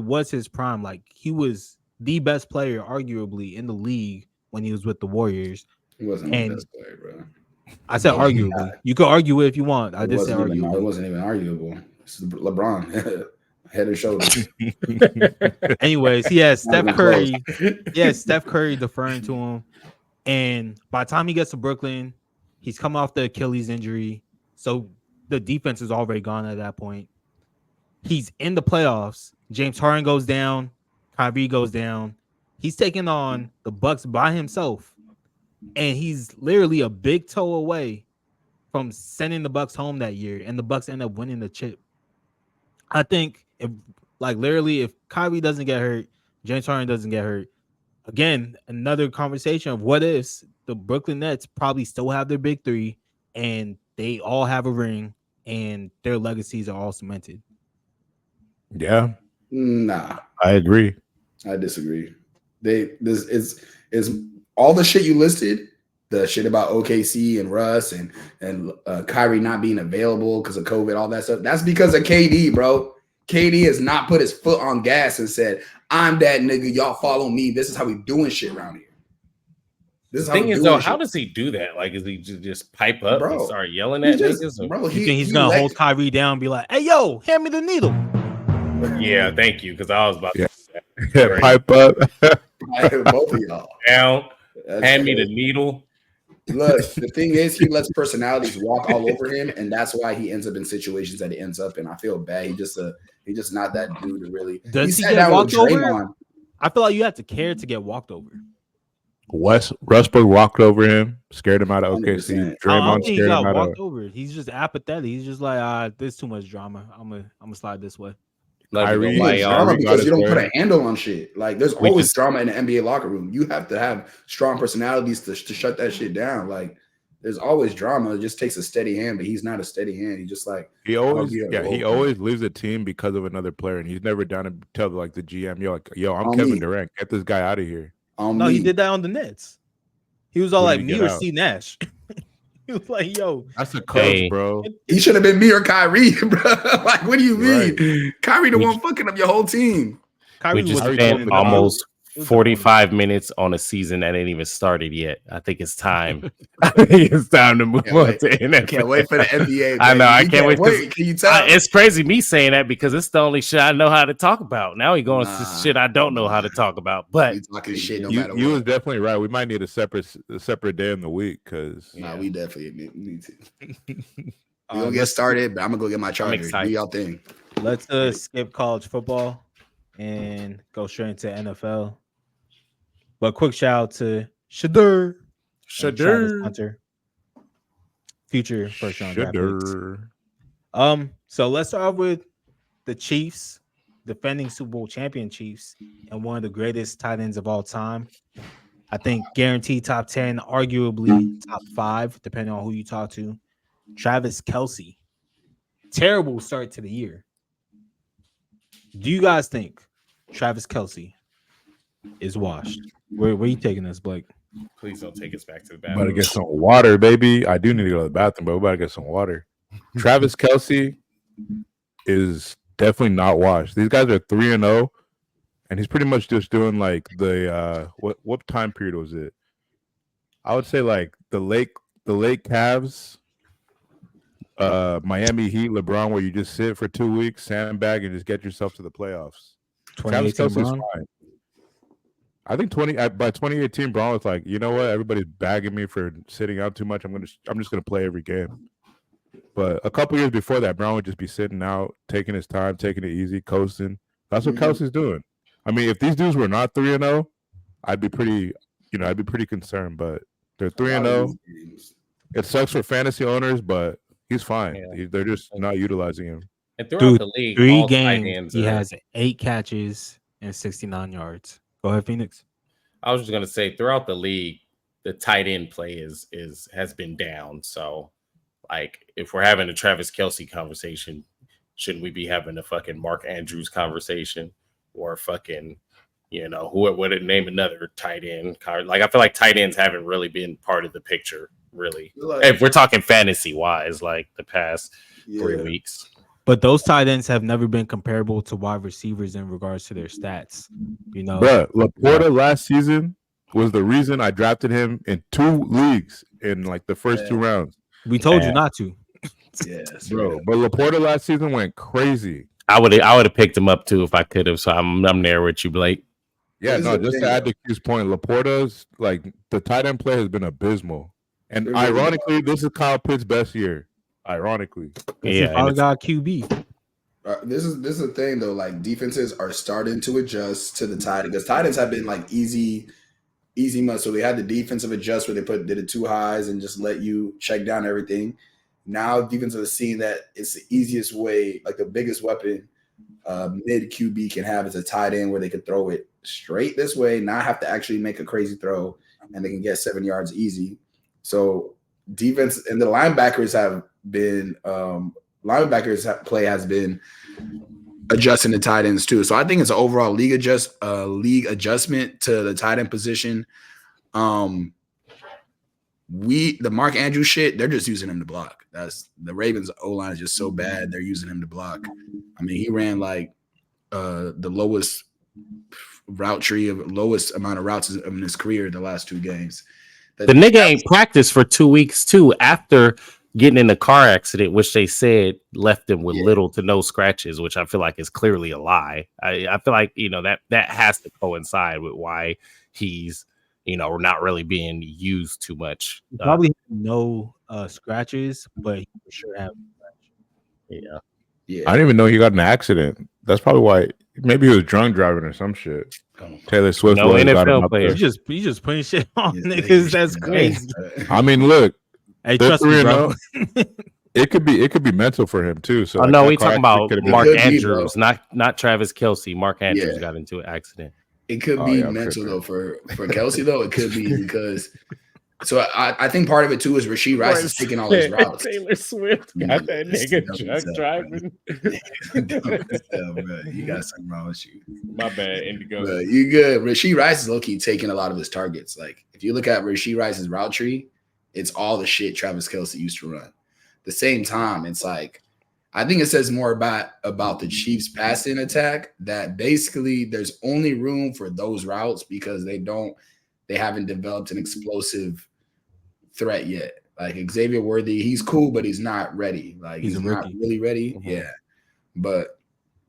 was his prime. Like he was the best player, arguably, in the league when he was with the Warriors. He wasn't the best player, bro. I said arguably. You could argue it if you want. I just said arguably. It wasn't even arguable. It's LeBron. Head and shoulders. Anyways, he has Steph Curry. Steph Curry deferring to him. And by the time he gets to Brooklyn, he's coming off the Achilles injury. So the defense is already gone at that point. He's in the playoffs. James Harden goes down. Kyrie goes down. He's taking on the Bucks by himself. And he's literally a big toe away from sending the Bucks home that year. And the Bucks end up winning the chip. I think if Kyrie doesn't get hurt, James Harden doesn't get hurt, again, another conversation of what if the Brooklyn Nets probably still have their big three and they all have a ring and their legacies are all cemented. Yeah. Nah. I agree. I disagree. This is all the shit you listed, the shit about OKC and Russ and Kyrie not being available because of COVID, all that stuff. That's because of KD, bro. KD has not put his foot on gas and said, I'm that nigga. Y'all follow me. This is how we doing shit around here. This the thing is, though, how does he do that? Like, is he just pipe up and start yelling at niggas? Bro, you think he's going to hold Kyrie down and be like, hey, yo, hand me the needle? Yeah, thank you, because I was about to say that. Pipe up. Both of y'all. Down, hand me the needle. Look, the thing is, he lets personalities walk all over him, and that's why he ends up in situations that he ends up in. I feel bad. He's just not that dude to really. Does he get walked over? I feel like you have to care to get walked over. Westbrook walked over him, scared him out of OKC. Draymond scared him out of. Over. He's just apathetic. He's just like, there's too much drama. I'm gonna slide this way. Kyrie, drama because you don't put a handle on shit. Like there's always drama in the NBA locker room. You have to have strong personalities to shut that shit down. Like there's always drama. It just takes a steady hand, but he's not a steady hand. He's just like he always leaves a team because of another player, and he's never down to tell like the GM, yo, I'm Kevin Durant. Get this guy out of here. No, he did that on the Nets. He was all like me or Steve Nash. He was like, yo, that's a coach, bro. He should have been me or Kyrie, bro. Like, what do you mean? Right. Kyrie the one fucking up your whole team. Kyrie just spent almost 45 minutes on a season that ain't even started yet. I think it's time. I think it's time to move on to NFL. Can't wait for the NBA. I know. I can't wait. Can you tell? It's crazy me saying that because it's the only shit I know how to talk about. Now he going to shit I don't know how to talk about. But talking shit you was definitely right. We might need a separate day in the week because we definitely need to. We're gonna get started, but I'm gonna go get my charger. Do y'all thing. Let's skip college football and go straight into NFL. But quick shout out to Shadur Hunter, future first round draft picks. So let's start off with the Chiefs, defending Super Bowl champion Chiefs, and one of the greatest tight ends of all time. I think guaranteed top 10, arguably top 5, depending on who you talk to. Travis Kelce, terrible start to the year. Do you guys think Travis Kelce is washed? Where are you taking this, Blake? Please don't take us back to the Better bathroom. get some water, baby. I do need to go to the bathroom, but we better get some water. Travis Kelce is definitely not washed. These guys are 3-0, and he's pretty much just doing like the what time period was it? I would say like the late Cavs, Miami Heat, LeBron, where you just sit for 2 weeks, sandbag, and just get yourself to the playoffs. Travis Kelce's fine. I think by 2018, Braun was like, you know what? Everybody's bagging me for sitting out too much. I'm just gonna play every game. But a couple years before that, Braun would just be sitting out, taking his time, taking it easy, coasting. That's what Kelce's doing. I mean, if these dudes were not 3-0, I'd be pretty concerned. But they're 3-0. It sucks for fantasy owners, but he's fine. Yeah. They're just not utilizing him. And throughout the league, 3 games, he has 8 catches and 69 yards. Go ahead, Phoenix. I was just gonna say, throughout the league, the tight end play has been down. So, like, if we're having a Travis Kelce conversation, shouldn't we be having a fucking Mark Andrews conversation or fucking, who would it name another tight end? Like, I feel like tight ends haven't really been part of the picture, really. If we're talking fantasy wise, like the past 3 weeks. But those tight ends have never been comparable to wide receivers in regards to their stats. But Laporta last season was the reason I drafted him in 2 leagues in like the first 2 rounds. We told you not to. Yes, bro. But Laporta last season went crazy. I would have picked him up too if I could have. So I'm there with you, Blake. Yeah, no, just to add to Q's point, Laporta's like the tight end play has been abysmal. And ironically, this is Kyle Pitt's best year. Ironically, I got QB. This is the thing though. Like defenses are starting to adjust to the tight end because tight ends have been like easy months. So they had the defensive adjust where they did it 2 highs and just let you check down everything. Now defenses are seeing that it's the easiest way, like the biggest weapon mid QB can have is a tight end where they could throw it straight this way, not have to actually make a crazy throw, and they can get 7 yards easy. So defense and the linebackers have been play has been adjusting the tight ends too. So I think it's an overall league adjustment to the tight end position. The Mark Andrews shit, they're just using him to block. That's the Ravens O-line is just so bad, they're using him to block. I mean, he ran like the lowest amount of routes in his career the last 2 games. The nigga ain't practiced for 2 weeks too after getting in a car accident, which they said left him with little to no scratches, which I feel like is clearly a lie. I feel like that has to coincide with why he's not really being used too much. Probably no scratches, but he for sure have. Yeah. I didn't even know he got in an accident. That's probably why. Maybe he was drunk driving or some shit. Taylor Swift. No NFL player. You just putting shit on niggas. That's crazy. I mean, look. Hey, trust me, bro. It could be mental for him too. So no, we talking about Mark Andrews, not Travis Kelce. Mark Andrews got into an accident. It could be mental though for Kelce though. It could be because. So I think part of it too is Rashee Rice is taking all his routes. Taylor Swift got that nigga drunk driving. You got something wrong with you. My bad, Indigo. But you good. Rashee Rice is low-key taking a lot of his targets. Like if you look at Rashee Rice's route tree, it's all the shit Travis Kelce used to run. At the same time, it's like I think it says more about the Chiefs' passing attack that basically there's only room for those routes because they haven't developed an explosive threat yet. Like Xavier Worthy, he's cool, but he's not ready. Like he's not really ready. Mm-hmm. Yeah. But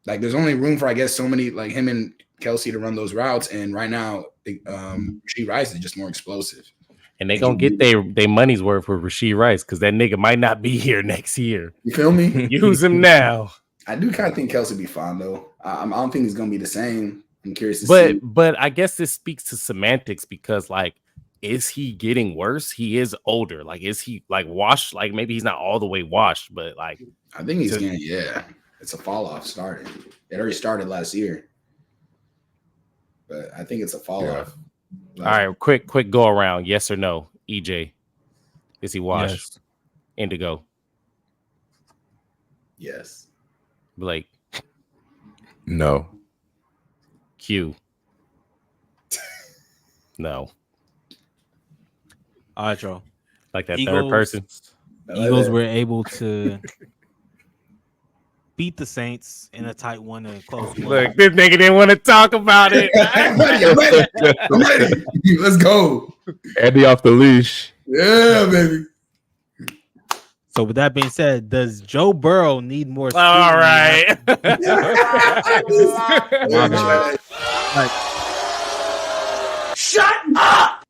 like there's only room for I guess so many like him and Kelce to run those routes. And right now, Rashee Rice is just more explosive. And they gonna get their money's worth for Rashee Rice because that nigga might not be here next year. You feel me? Use him now. I do kind of think Kelce be fine though. I don't think he's gonna be the same. I'm curious to see. But I guess this speaks to semantics because like, is he getting worse? He is older. Like, is he like washed? Like maybe he's not all the way washed, but like I think he's getting it's a fall off starting. It already started last year. But I think it's a fall off. Like, all right, quick go around. Yes or no? EJ. Is he washed? Yes. Indigo. Yes. Blake. No. Q. No. All right, y'all. Like that third person. Eagles were able to beat the Saints in a tight one and a close one. Look, this nigga didn't want to talk about it. I'm ready. Let's go. Andy off the leash. Yeah, baby. So with that being said, does Joe Burrow need more? All right. Shut up.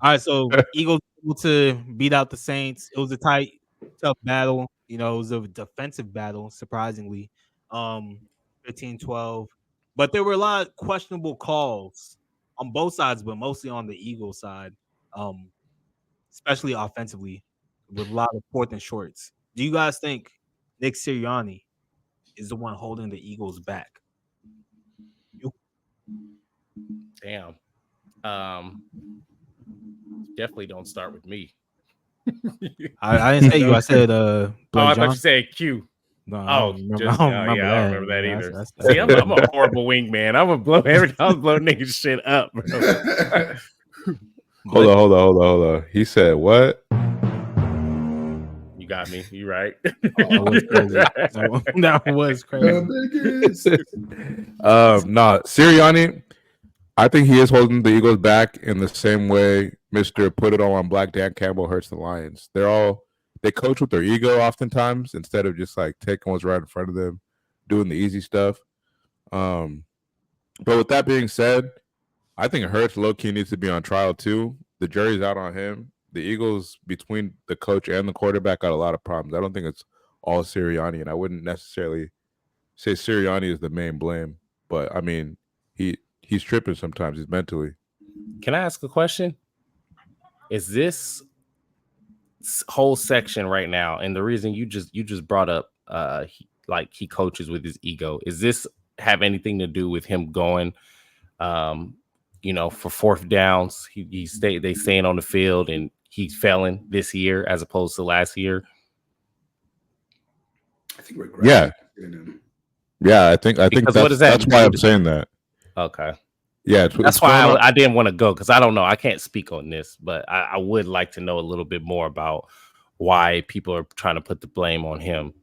All right, so Eagles able to beat out the Saints. It was a tight, tough battle. You know, it was a defensive battle, surprisingly. 15-12. But there were a lot of questionable calls on both sides, but mostly on the Eagles side, especially offensively, with a lot of fourth and shorts. Do you guys think Nick Sirianni is the one holding the Eagles back? Damn. Definitely don't start with me. I didn't say you. I said I thought you said Q. No, I don't remember that either. That's See, I'm a horrible wingman. I'm gonna blow every time I blow niggas shit up, bro. Hold on. He said what? You got me. You right. That was crazy. Nah, Sirianni, I think he is holding the Eagles back in the same way Mr. Put It All on Black Dan Campbell hurts the Lions. They coach with their ego oftentimes instead of just like taking what's right in front of them, doing the easy stuff. But with that being said, I think Hurts low-key needs to be on trial too. The jury's out on him. The Eagles, between the coach and the quarterback, got a lot of problems. I don't think it's all Sirianni, and I wouldn't necessarily say Sirianni is the main blame. But I mean, he's tripping sometimes. He's mentally. Can I ask a question? Is this whole section right now, and the reason you just brought up, he coaches with his ego, is this have anything to do with him going, for fourth downs? They staying on the field and he's failing this year as opposed to last year. I think we're great. Yeah, I think that's why I'm saying that. Okay. Yeah, that's why I didn't want to go, because I don't know. I can't speak on this, but I would like to know a little bit more about why people are trying to put the blame on him.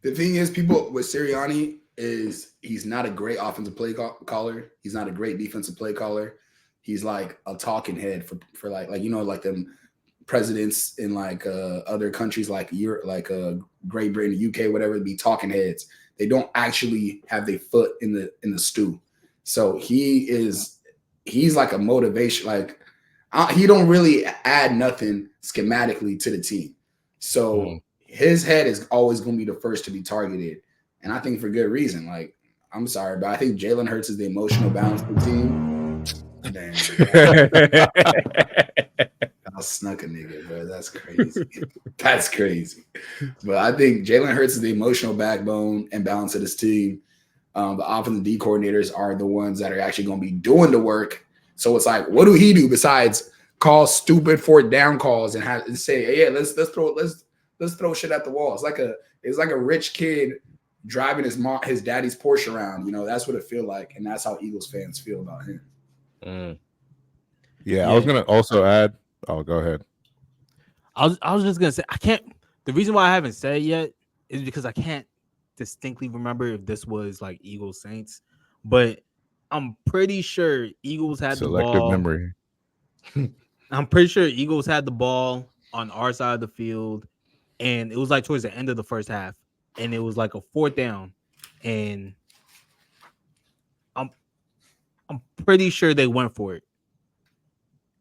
The thing is, people with Sirianni is he's not a great offensive play caller. He's not a great defensive play caller. He's like a talking head for like them presidents in like other countries like Europe, like Great Britain, UK, whatever, be talking heads. They don't actually have their foot in the stew. So he's like a motivation. Like he don't really add nothing schematically to the team. So his head is always going to be the first to be targeted. And I think for good reason. Like, I'm sorry, but I think Jalen Hurts is the emotional balance of the team. Damn. I snuck a nigga, bro. That's crazy. That's crazy. But I think Jalen Hurts is the emotional backbone and balance of this team. The offensive D coordinators are the ones that are actually going to be doing the work. So it's like, what do he do besides call stupid fourth down calls and say, hey, yeah, let's throw shit at the wall. It's like a rich kid driving his daddy's Porsche around. That's what it feels like, and that's how Eagles fans feel about him. Yeah, I was gonna also add. Oh, go ahead. I was just gonna say I can't. The reason why I haven't said it yet is because I can't distinctly remember if this was like Eagles Saints, but I'm pretty sure Eagles had the ball. Selective memory. I'm pretty sure Eagles had the ball on our side of the field, and it was like towards the end of the first half, and it was like a fourth down, and I'm pretty sure they went for it,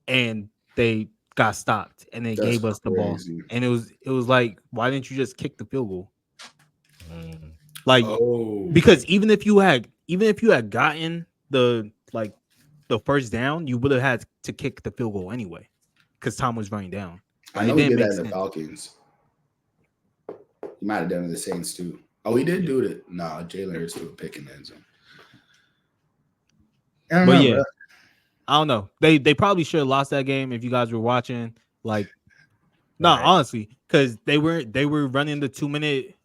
and they got stopped, and they gave us the ball, and it was like, why didn't you just kick the field goal? Like, because even if you had gotten the first down, you would have had to kick the field goal anyway, because Tom was running down. I know he did that in the Falcons. He might have done it in the Saints too. Oh, he did do it. No, Jalen Hurts threw a pick in the end zone. I don't know. They probably should have lost that game if you guys were watching. Like, no, honestly, because they were running the 2-minute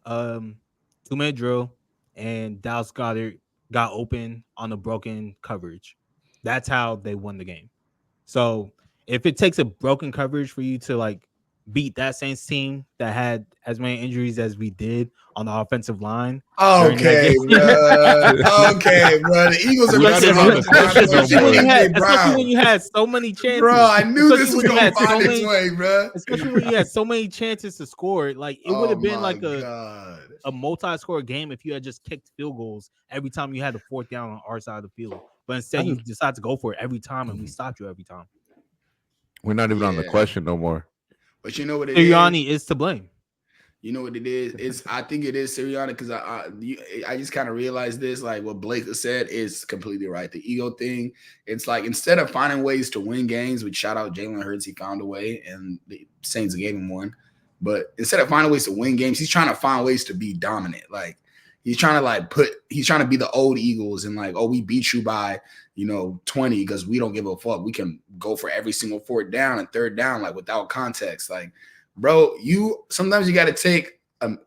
drill, and Dallas Goedert got open on a broken coverage. That's how they won the game. So if it takes a broken coverage for you to like beat that Saints team that had as many injuries as we did on the offensive line. Okay, bro. Okay, bro. The Eagles are messing up. Especially when you had so many chances. Bro, I knew this was going to find its way, bro. Especially when you had so many chances to score. Like, it would have been like a multi-score game if you had just kicked field goals every time you had a fourth down on our side of the field. But instead, you decide to go for it every time, and we stopped you every time. We're not even on the question no more. But you know what Sirianni is to blame. You know what it is? I think it is Sirianni because I just kind of realized this. Like what Blake said is completely right. The ego thing. It's like instead of finding ways to win games, which shout out Jalen Hurts, he found a way, and the Saints gave him one. But instead of finding ways to win games, he's trying to find ways to be dominant. Like he's trying to be the old Eagles and like, oh, we beat you by 20 because we don't give a fuck. We can go for every single fourth down and third down like without context. Like, bro, sometimes you got to take a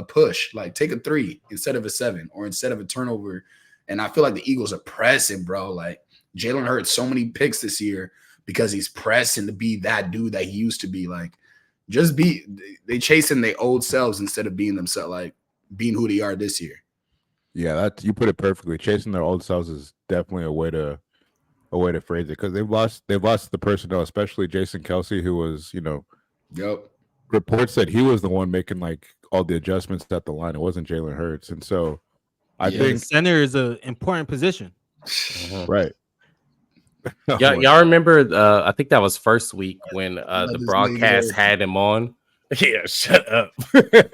push, like take a 3 instead of a 7 or instead of a turnover. And I feel like the Eagles are pressing, bro. Like Jalen Hurts so many picks this year because he's pressing to be that dude that he used to be. Like they chasing their old selves instead of being themselves, like being who they are this year. Yeah, you put it perfectly. Chasing their old selves is definitely a way to phrase it because they've lost the personnel, especially Jason Kelce, who was, reports that he was the one making like all the adjustments at the line. It wasn't Jalen Hurts, and so I think center is an important position, right? Y'all remember? I think that was first week when the broadcast had him on. Yeah, shut up. Look at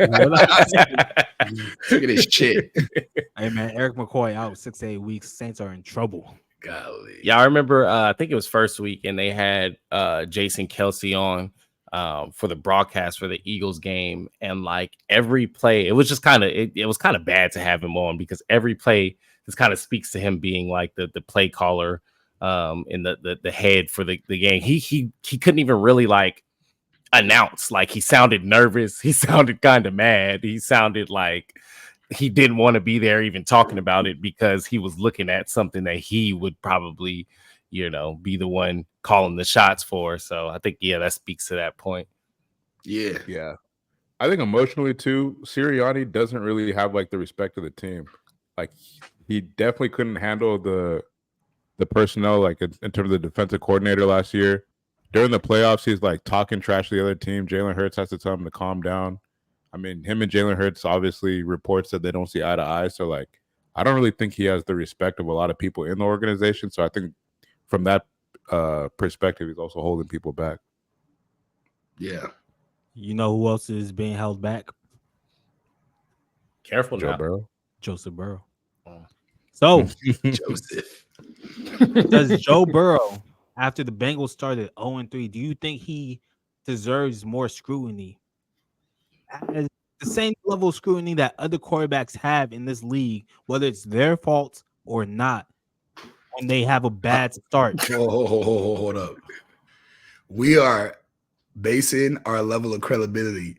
this shit. Hey man, Eric McCoy out 6 to 8 weeks. Saints are in trouble. Golly. Yeah, I remember. I think it was first week, and they had Jason Kelce on for the broadcast for the Eagles game, and like every play, it was just kind of it was kind of bad to have him on because every play just kind of speaks to him being like the play caller in the head for the game. He couldn't even really like announce. Like he sounded nervous. He sounded kind of mad. He sounded like he didn't want to be there even talking about it because he was looking at something that he would probably, be the one calling the shots for. So I think, that speaks to that point. Yeah. I think emotionally too, Sirianni doesn't really have like the respect of the team. Like he definitely couldn't handle the personnel, like in terms of the defensive coordinator last year. During the playoffs, he's like talking trash to the other team. Jalen Hurts has to tell him to calm down. I mean, him and Jalen Hurts obviously reports that they don't see eye to eye. So, like, I don't really think he has the respect of a lot of people in the organization. So I think from that perspective, he's also holding people back. Yeah. You know who else is being held back? Careful, Joe Burrow. Joseph Burrow. So, Joseph. Does Joe Burrow, after the Bengals started 0-3, do you think he deserves more scrutiny? As the same level of scrutiny that other quarterbacks have in this league, whether it's their fault or not, when they have a bad start. Hold up. We are basing our level of credibility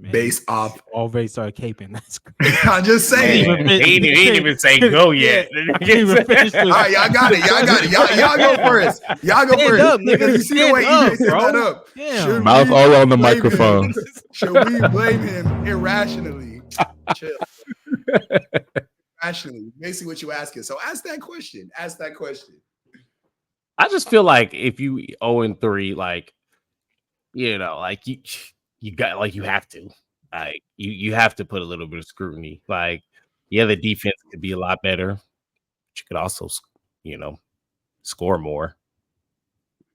based off. Already started caping. That's crazy. I'm just saying. He didn't even say go yet. All right, y'all got it. Y'all go first. Y'all go first. Up, nigga. You see the way EJ set that up. Damn. Mouth all on the microphone. Should we blame him irrationally? Chill. Irrationally. Basically what you asking. So ask that question. I just feel like if you 0-3, like, like you got, like, you have to, like, you have to put a little bit of scrutiny. Like, the defense could be a lot better, but you could also, score more.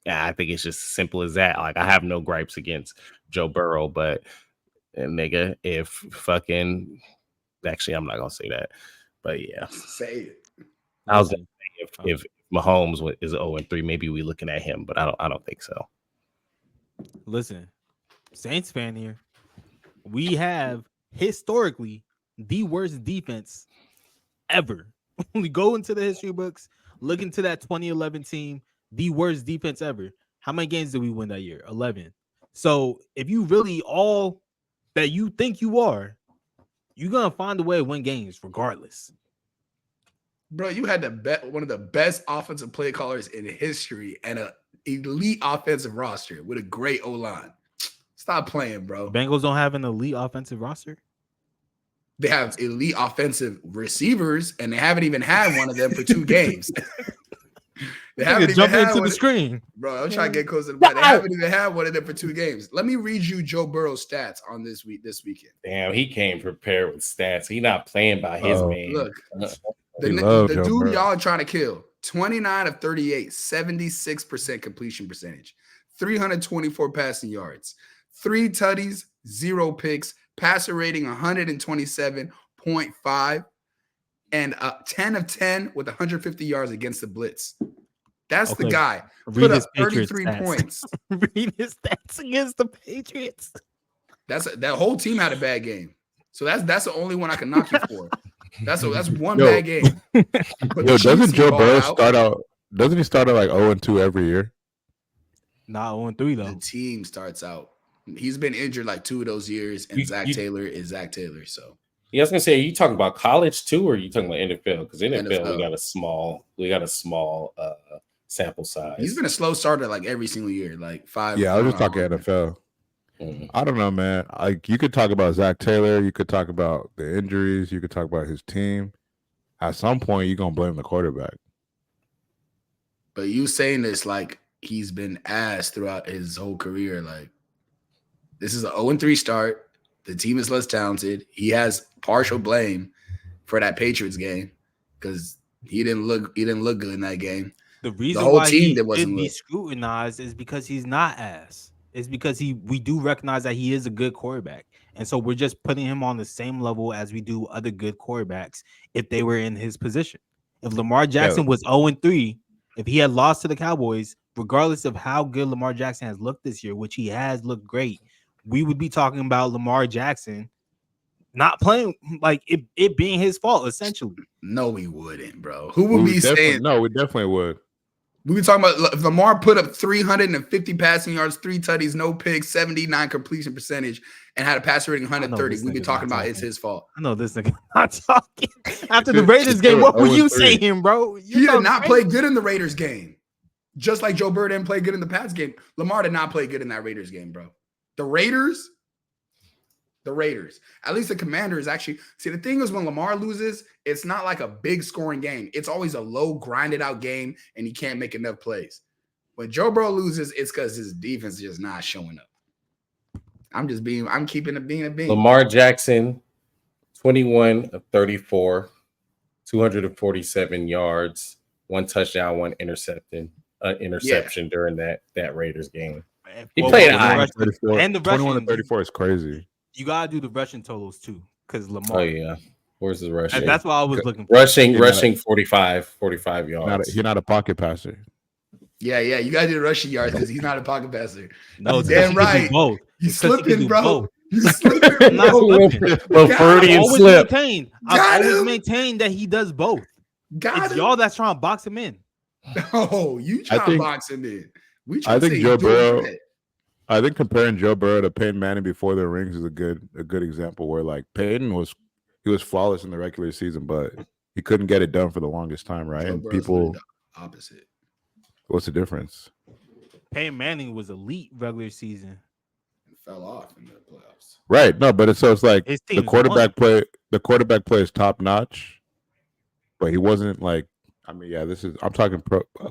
Yeah, I think it's just as simple as that. Like, I have no gripes against Joe Burrow, but nigga, if fucking, actually, I'm not gonna say that, but yeah, say it. I was gonna say if Mahomes is 0-3, maybe we looking at him, but I don't think so. Listen, Saints fan here. We have historically the worst defense ever. We go into the history books, look into that 2011 team, the worst defense ever. How many games did we win that year? 11. So if you really all that you think you are, you're gonna find a way to win games regardless. Bro, you had one of the best offensive play callers in history and a elite offensive roster with a great O-line. Stop playing, bro. Bengals don't have an elite offensive roster. They have elite offensive receivers, and they haven't even had one of them for 2 games. They haven't even had into the screen, bro. I'm trying to get close to the mic. They haven't even had one of them for 2 games. Let me read you Joe Burrow's stats on this weekend. Damn, he came prepared with stats. He not playing by his man. Look, the dude y'all are trying to kill. 29 of 38, 76% completion percentage, 324 passing yards, 3 tutties, 0 picks, passer rating 127.5, and 10 of 10 with 150 yards against the blitz. That's the guy. Put up 33 points. Read his stats against the Patriots. That whole team had a bad game. So that's the only one I can knock you for. That's one bad game. Doesn't Joe Burrow start out? Doesn't he start out like 0-2 every year? Not 0-3 though. The team starts out. He's been injured like 2 of those years, and Zach Taylor is Zach Taylor. So yeah, I was gonna say, are you talking about college too, or are you talking about NFL? Because NFL, we got a small sample size. He's been a slow starter like every single year, like 5. Yeah, I was just talking NFL. I don't know, man. Like you could talk about Zach Taylor, you could talk about the injuries, you could talk about his team. At some point, you're gonna blame the quarterback. But you saying this like he's been ass throughout his whole career. Like this is an 0-3 start. The team is less talented. He has partial blame for that Patriots game because he didn't look good in that game. The reason why he didn't be scrutinized is because he's not ass. It's because we do recognize that he is a good quarterback. And so we're just putting him on the same level as we do other good quarterbacks if they were in his position. If Lamar Jackson was 0-3, if he had lost to the Cowboys, regardless of how good Lamar Jackson has looked this year, which he has looked great, we would be talking about Lamar Jackson not playing, like it being his fault, essentially. No, we wouldn't, bro. Who would be saying? No, we definitely would. We were talking about if Lamar put up 350 passing yards, 3 tutties, no picks, 79 completion percentage, and had a passer rating 130. We'd be talking about it's his fault. I know this nigga not talking. After the Raiders game, what were you saying, bro? He did not play good in the Raiders game. Just like Joe Burrow didn't play good in the Pats game. Lamar did not play good in that Raiders game, bro. The Raiders. At least the Commanders actually. See, the thing is when Lamar loses, it's not like a big scoring game. It's always a low, grinded out game, and he can't make enough plays. When Joe Burrow loses, it's because his defense is just not showing up. I'm keeping it being a being. Lamar Jackson, 21 of 34, 247 yards, 1 touchdown, 1 interception during that Raiders game. He played high. And the 21 to 34 is crazy. You gotta do the rushing totals too, because Lamar. Oh yeah, where's the rushing? And that's what I was looking for. Rushing 45 yards. He's not a pocket passer. Yeah, you gotta do the rushing yards because he's not a pocket passer. No, damn right. Both. He's slipping, bro. He's slipping. I'm not slipping. Freudian slip. I always maintain that he does both. It's y'all that's trying to box him in. No, you trying to box him in. I think Joe Burrow. I think comparing Joe Burrow to Peyton Manning before the rings is a good example where like Peyton was flawless in the regular season, but he couldn't get it done for the longest time, right? And people opposite. What's the difference? Peyton Manning was elite regular season. It fell off in the playoffs. Right. No, but it's like the quarterback play is top notch, but he wasn't like I'm talking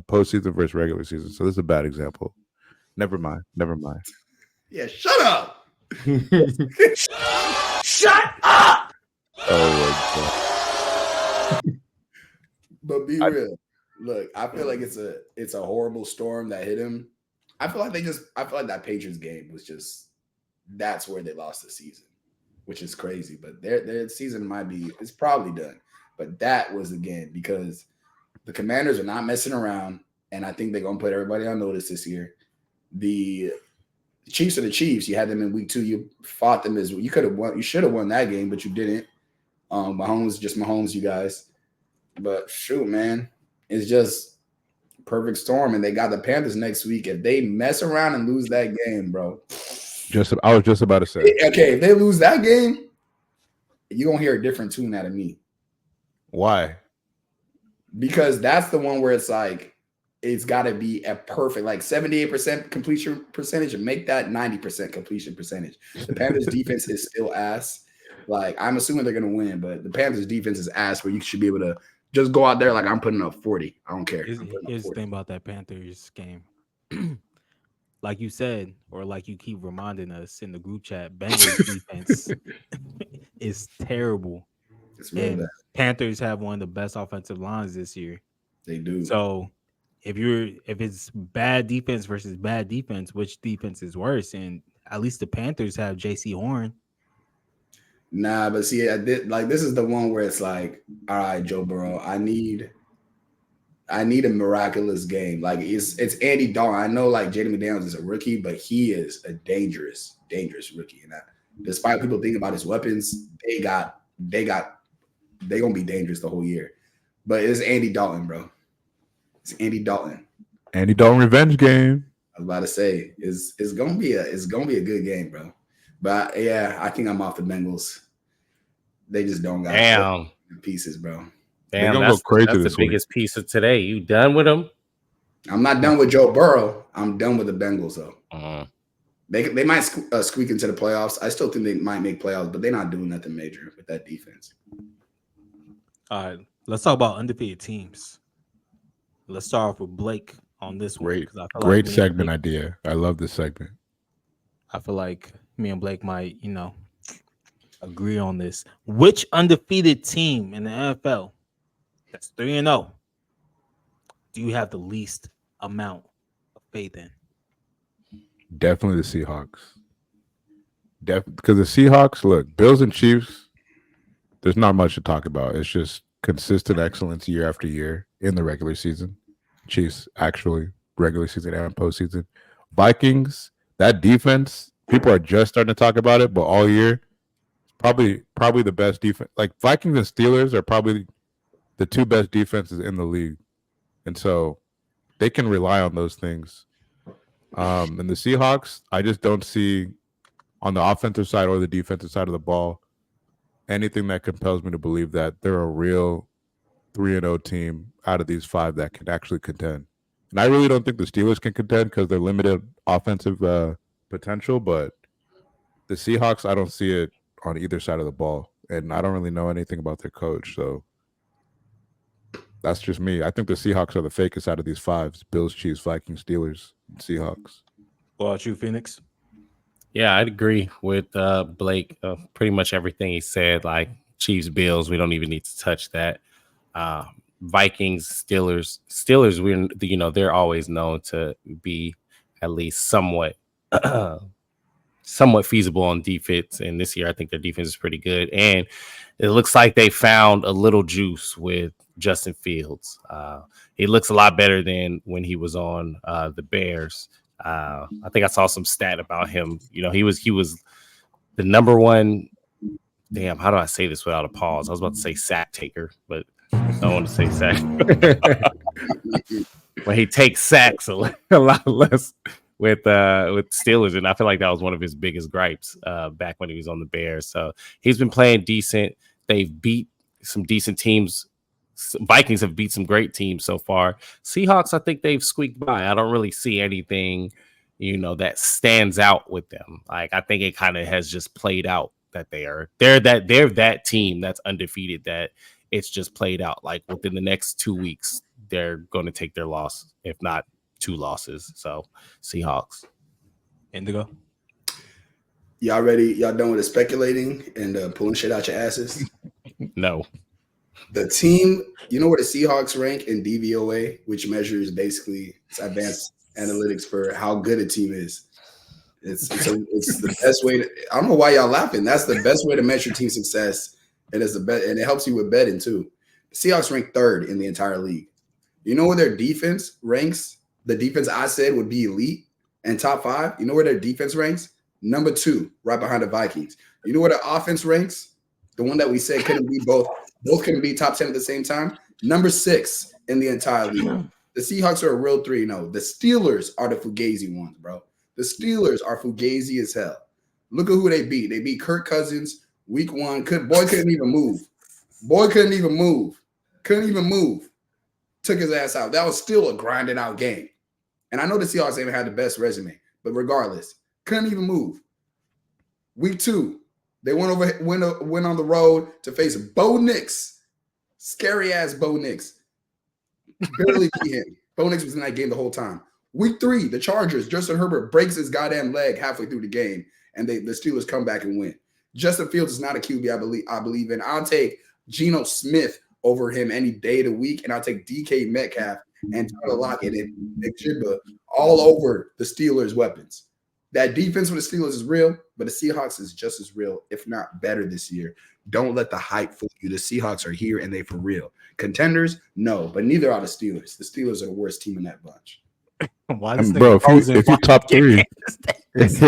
postseason versus regular season, so this is a bad example. Never mind. Yeah, shut up. Shut up. Oh my God. But be real. Look, I feel like it's a horrible storm that hit him. I feel like that Patriots game was just that's where they lost the season, which is crazy. But their season it's probably done. But that was the game because the Commanders are not messing around, and I think they're gonna put everybody on notice this year. The Chiefs are the Chiefs. You had them in week 2. You fought them you could have won. You should have won that game, but you didn't. Mahomes, you guys. But shoot, man, it's just perfect storm. And they got the Panthers next week. If they mess around and lose that game, bro. I was just about to say. Okay, if they lose that game, you're gonna hear a different tune out of me. Why? Because that's the one where it's like, it's got to be a perfect, like 78% completion percentage, and make that 90% completion percentage. The Panthers defense is still ass. Like, I'm assuming they're going to win, but the Panthers defense is ass where you should be able to just go out there like I'm putting up 40. I don't care. Here's the thing about that Panthers game. Like you said, or like you keep reminding us in the group chat, Bengals defense is terrible. It's real bad. Panthers have one of the best offensive lines this year. They do. So if it's bad defense versus bad defense, which defense is worse? And at least the Panthers have J.C. Horn. Nah, but see, this is the one where it's like, all right, Joe Burrow, I need a miraculous game. Like it's Andy Dalton. I know like Jayden Daniels is a rookie, but he is a dangerous rookie. And despite people thinking about his weapons, they gonna be dangerous the whole year. But it's Andy Dalton, bro. It's Andy Dalton. Andy Dalton revenge game. I was about to say it's gonna be a good game, bro. But yeah, I think I'm off the Bengals. They just don't got pieces, bro. Damn, that's the biggest piece of today. You done with them? I'm not done with Joe Burrow. I'm done with the Bengals, though. They might squeak into the playoffs. I still think they might make playoffs, but they're not doing nothing major with that defense. All right, let's talk about undefeated teams. Let's start off with Blake on this one. Great segment idea. I love this segment. I feel like me and Blake might, agree on this. Which undefeated team in the NFL that's 3-0 do you have the least amount of faith in? Definitely the Seahawks. Because the Seahawks, look, Bills and Chiefs, there's not much to talk about. It's just consistent excellence year after year in the regular season. Chiefs, actually, regular season and postseason. Vikings, that defense, people are just starting to talk about it, but all year, probably the best defense. Like Vikings and Steelers are probably the two best defenses in the league. And so they can rely on those things. And the Seahawks, I just don't see on the offensive side or the defensive side of the ball anything that compels me to believe that they're a real 3-0 team out of these five that can actually contend. And I really don't think the Steelers can contend because they're limited offensive potential, but the Seahawks, I don't see it on either side of the ball. And I don't really know anything about their coach, so that's just me. I think the Seahawks are the fakest out of these fives: Bills, Chiefs, Vikings, Steelers, and Seahawks. What about you, Phoenix? Yeah, I'd agree with Blake. Pretty much everything he said. Like Chiefs, Bills, we don't even need to touch that. Vikings, Steelers. They're always known to be at least somewhat feasible on defense. And this year, I think their defense is pretty good. And it looks like they found a little juice with Justin Fields. He looks a lot better than when he was on the Bears. I think I saw some stat about him. He was the number one. Damn, how do I say this without a pause? I was about to say sack taker, but I don't want to say sack. When he takes sacks a lot less with Steelers, and I feel like that was one of his biggest gripes back when he was on the Bears. So he's been playing decent. They've beat some decent teams. Vikings have beat some great teams so far. Seahawks, I think they've squeaked by. I don't really see anything, that stands out with them. Like I think it kind of has just played out that they're that team that's undefeated, that it's just played out. Like within the next 2 weeks, they're going to take their loss, if not 2 losses. So Seahawks. Indigo. Y'all ready? Y'all done with the speculating and pulling shit out your asses? No. The team, you know where the Seahawks rank in DVOA, which measures basically advanced analytics for how good a team is. It's the best way to. I don't know why y'all laughing. That's the best way to measure team success, and it's the best, and it helps you with betting too. The Seahawks rank 3rd in the entire league. You know where their defense ranks? The defense I said would be elite and top 5. You know where their defense ranks? Number 2, right behind the Vikings. You know where the offense ranks? The one that we said couldn't be both couldn't be top 10 at the same time. Number 6 in the entire league. The Seahawks are a real 3-0. The Steelers are the Fugazi ones, bro. The Steelers are Fugazi as hell. Look at who they beat. They beat Kirk Cousins week 1. Boy couldn't even move. Couldn't even move. took his ass out. That was still a grinding out game. And I know the Seahawks even had the best resume, but regardless, couldn't even move. Week 2, they went on the road to face Bo Nix. Scary ass Bo Nix. Barely beat him. Bo Nix was in that game the whole time. Week 3, the Chargers, Justin Herbert breaks his goddamn leg halfway through the game, and the Steelers come back and win. Justin Fields is not a QB I believe in. I'll take Geno Smith over him any day of the week, and I'll take DK Metcalf and Tyler Lockett and Nick Sirianni all over the Steelers' weapons. That defense for the Steelers is real, but the Seahawks is just as real, if not better this year. Don't let the hype fool you. The Seahawks are here, and they for real. Contenders? No, but neither are the Steelers. The Steelers are the worst team in that bunch. Bro, if you top 3, if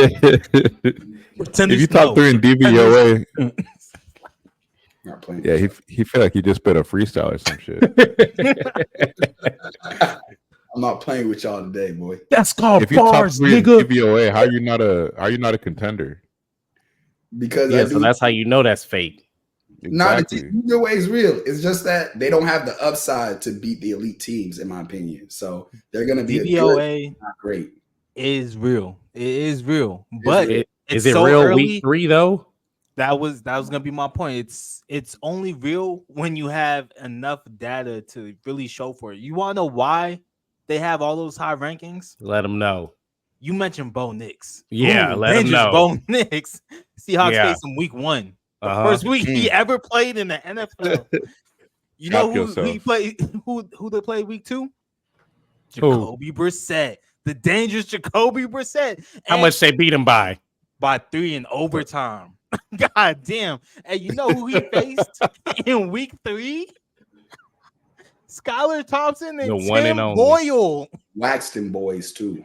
you top 3 in DVOA, not playing. Yeah, he feel like he just spit a freestyle or some shit. I'm not playing with y'all today, boy. That's called if you top bars, 3 in nigga. DVOA, how you not a contender? Because so that's how you know that's fake. Exactly. Not the DVOA is real. It's just that they don't have the upside to beat the elite teams, in my opinion. So they're going to be DVOA. Not great. Is real. It is real, but is it so real early, week 3 though? That was gonna be my point. It's only real when you have enough data to really show for it. You want to know why they have all those high rankings? Let them know. You mentioned Bo Nix. Yeah, let them know. Bo Nix. Seahawks faced him week 1. The first week he ever played in the NFL. You know who he played? Who they played week 2? Jacoby Brissett, the dangerous Jacoby Brissett. How much they beat him by? By 3 in overtime. God damn. And you know who he faced in week 3? Skylar Thompson and Tim Boyle. Waxton boys, too.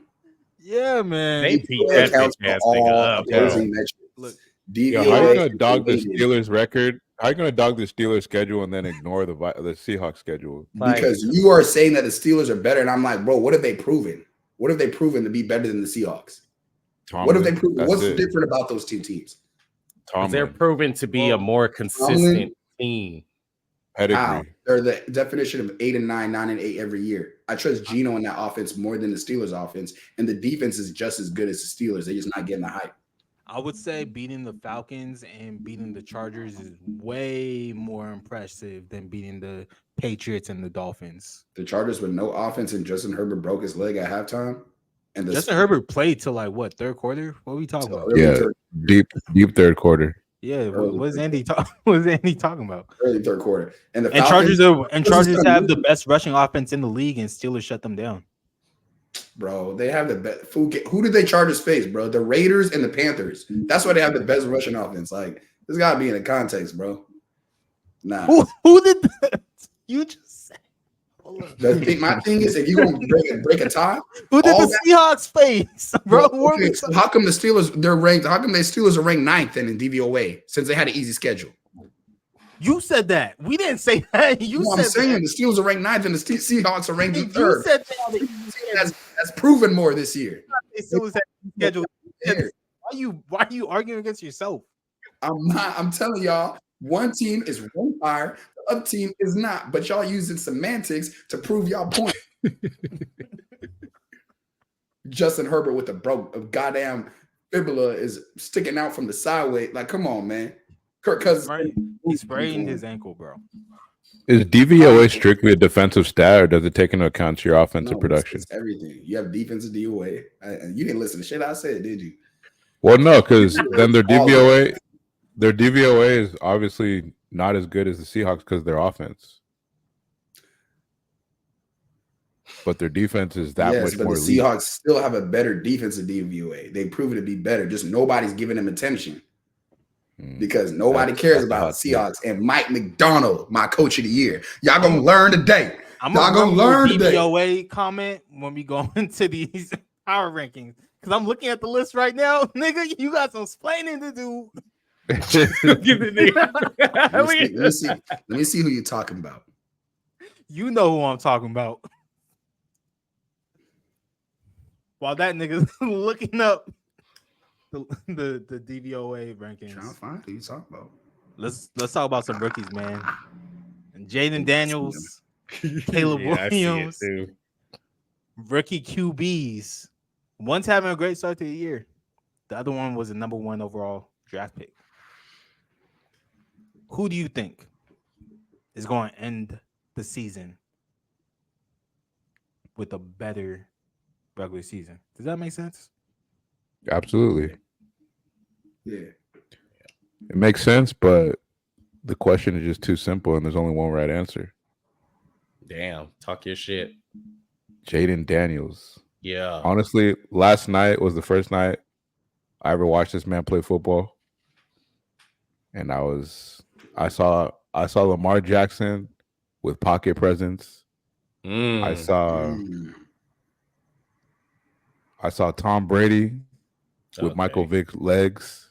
Yeah, man. They beat that bitch ass nigga up. Look, how you gonna dog the Steelers record? How you gonna dog the Steelers schedule and then ignore the Seahawks schedule? Because you are saying that the Steelers are better, and I'm like, bro, what have they proven? What have they proven to be better than the Seahawks? What have they proven? What's different about those two teams? They're proven to be a more consistent team. Wow. They're the definition of 8-9, 9-8 every year. I trust Geno in that offense more than the Steelers offense, and the defense is just as good as the Steelers. They're just not getting the hype. I would say beating the Falcons and beating the Chargers is way more impressive than beating the Patriots and the Dolphins. The Chargers with no offense and Justin Herbert broke his leg at halftime. And Justin Herbert played till like what, third quarter? What are we talking about? Yeah, deep third quarter. Yeah, what's Andy talking about? Early third quarter. And the Chargers have the best rushing offense in the league, and Steelers shut them down. Bro, they have the best. Who did they Chargers face, bro? The Raiders and the Panthers. That's why they have the best rushing offense. Like, this got to be in the context, bro. Nah. Who did that? You just said. My thing is, if you want to break a tie, who did the Seahawks face, bro? Okay, so how come the Steelers they're ranked? How come the Steelers are ranked 9th in DVOA since they had an easy schedule? You said that. We didn't say that. I'm saying the Steelers are ranked 9th and the Seahawks are ranked 3rd. You said that. That's proven more this year. Schedule. Why are you arguing against yourself? I'm not. I'm telling y'all, one team is one fire, the other team is not. But y'all using semantics to prove y'all point. Justin Herbert with a goddamn fibula is sticking out from the sideways. Like, come on, man. Kirk Cousins. He sprained his ankle, bro. Is DVOA strictly a defensive stat, or does it take into account your offensive production? It's everything. You have defensive DVOA. You didn't listen to shit I said, did you? Well, no, because then their DVOA is obviously not as good as the Seahawks because of their offense. But their defense is that much more. But the Seahawks still have a better defensive DVOA. They've proven to be better. Just nobody's giving them attention. Because nobody cares about the Seahawks and Mike McDonald, my coach of the year. Y'all gonna learn today. Y'all gonna learn today. DVOA comment when we go into these power rankings. Because I'm looking at the list right now, nigga. You got some explaining to do. Let me see who you're talking about. You know who I'm talking about. While that nigga's looking up the DVOA rankings. Trying to find who you talking about. Let's talk about some rookies, man. And Jayden Daniels Caleb I see it Williams, too. rookie QBs. One's having a great start to the year. The other one was a number 1 overall draft pick. Who do you think is going to end the season with a better regular season? Does that make sense? Absolutely. Yeah. It makes sense, but the question is just too simple, and there's only one right answer. Damn, talk your shit. Jayden Daniels. Yeah. Honestly, last night was the first night I ever watched this man play football. And I saw Lamar Jackson with pocket presence. I saw Tom Brady with Michael Vick's legs.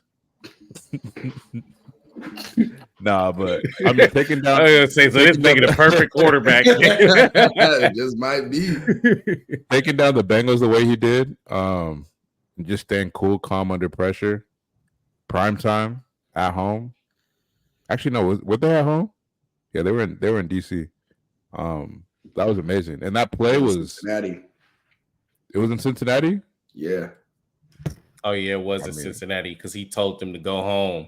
Nah, but I'm just taking down. I was gonna say, so this making a perfect quarterback. It just might be taking down the Bengals the way he did. Just staying cool, calm under pressure. Prime time at home. Actually, no, were they at home? Yeah, they were in DC. That was amazing, and that play was Cincinnati. It was in Cincinnati. Yeah. Oh yeah, it was in Cincinnati because he told them to go home.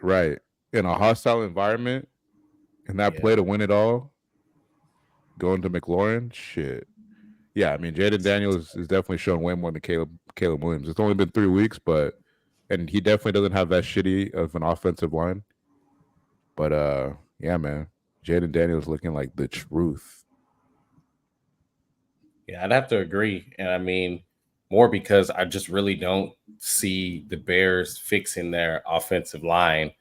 Right, in a hostile environment, and that play to win it all, going to McLaurin, shit. Yeah, I mean, Jayden Daniels is definitely shown way more than Caleb Williams. It's only been 3 weeks, and he definitely doesn't have that shitty of an offensive line. But yeah, man, Jayden Daniels looking like the truth. Yeah, I'd have to agree, and I mean, more because I just really don't see the Bears fixing their offensive line,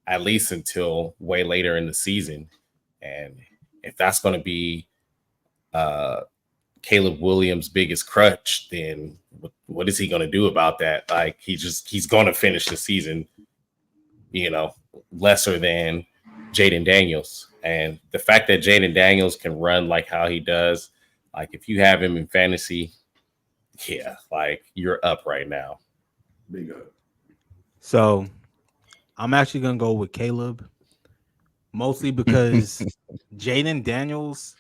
at least until way later in the season. And if that's going to be Caleb Williams' biggest crutch, then what is he going to do about that? Like, he's going to finish the season, lesser than Jayden Daniels. And the fact that Jayden Daniels can run like how he does, like if you have him in fantasy, yeah, like you're up right now. Big up. So I'm actually going to go with Caleb, mostly because Jayden Daniels,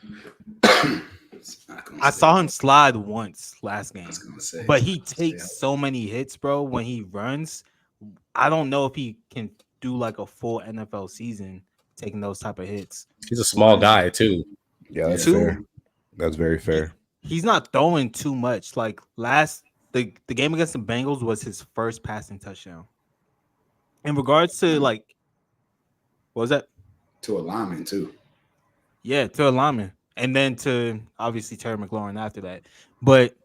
I saw him slide once last game, but he takes so many hits, bro, when he runs. I don't know if he can do like a full NFL season taking those type of hits. He's a small guy too. Yeah, that's fair. That's very fair. He's not throwing too much. Like the game against the Bengals was his first passing touchdown. In regards to what was that? To a lineman too. Yeah, to a lineman. And then to obviously Terry McLaurin after that. But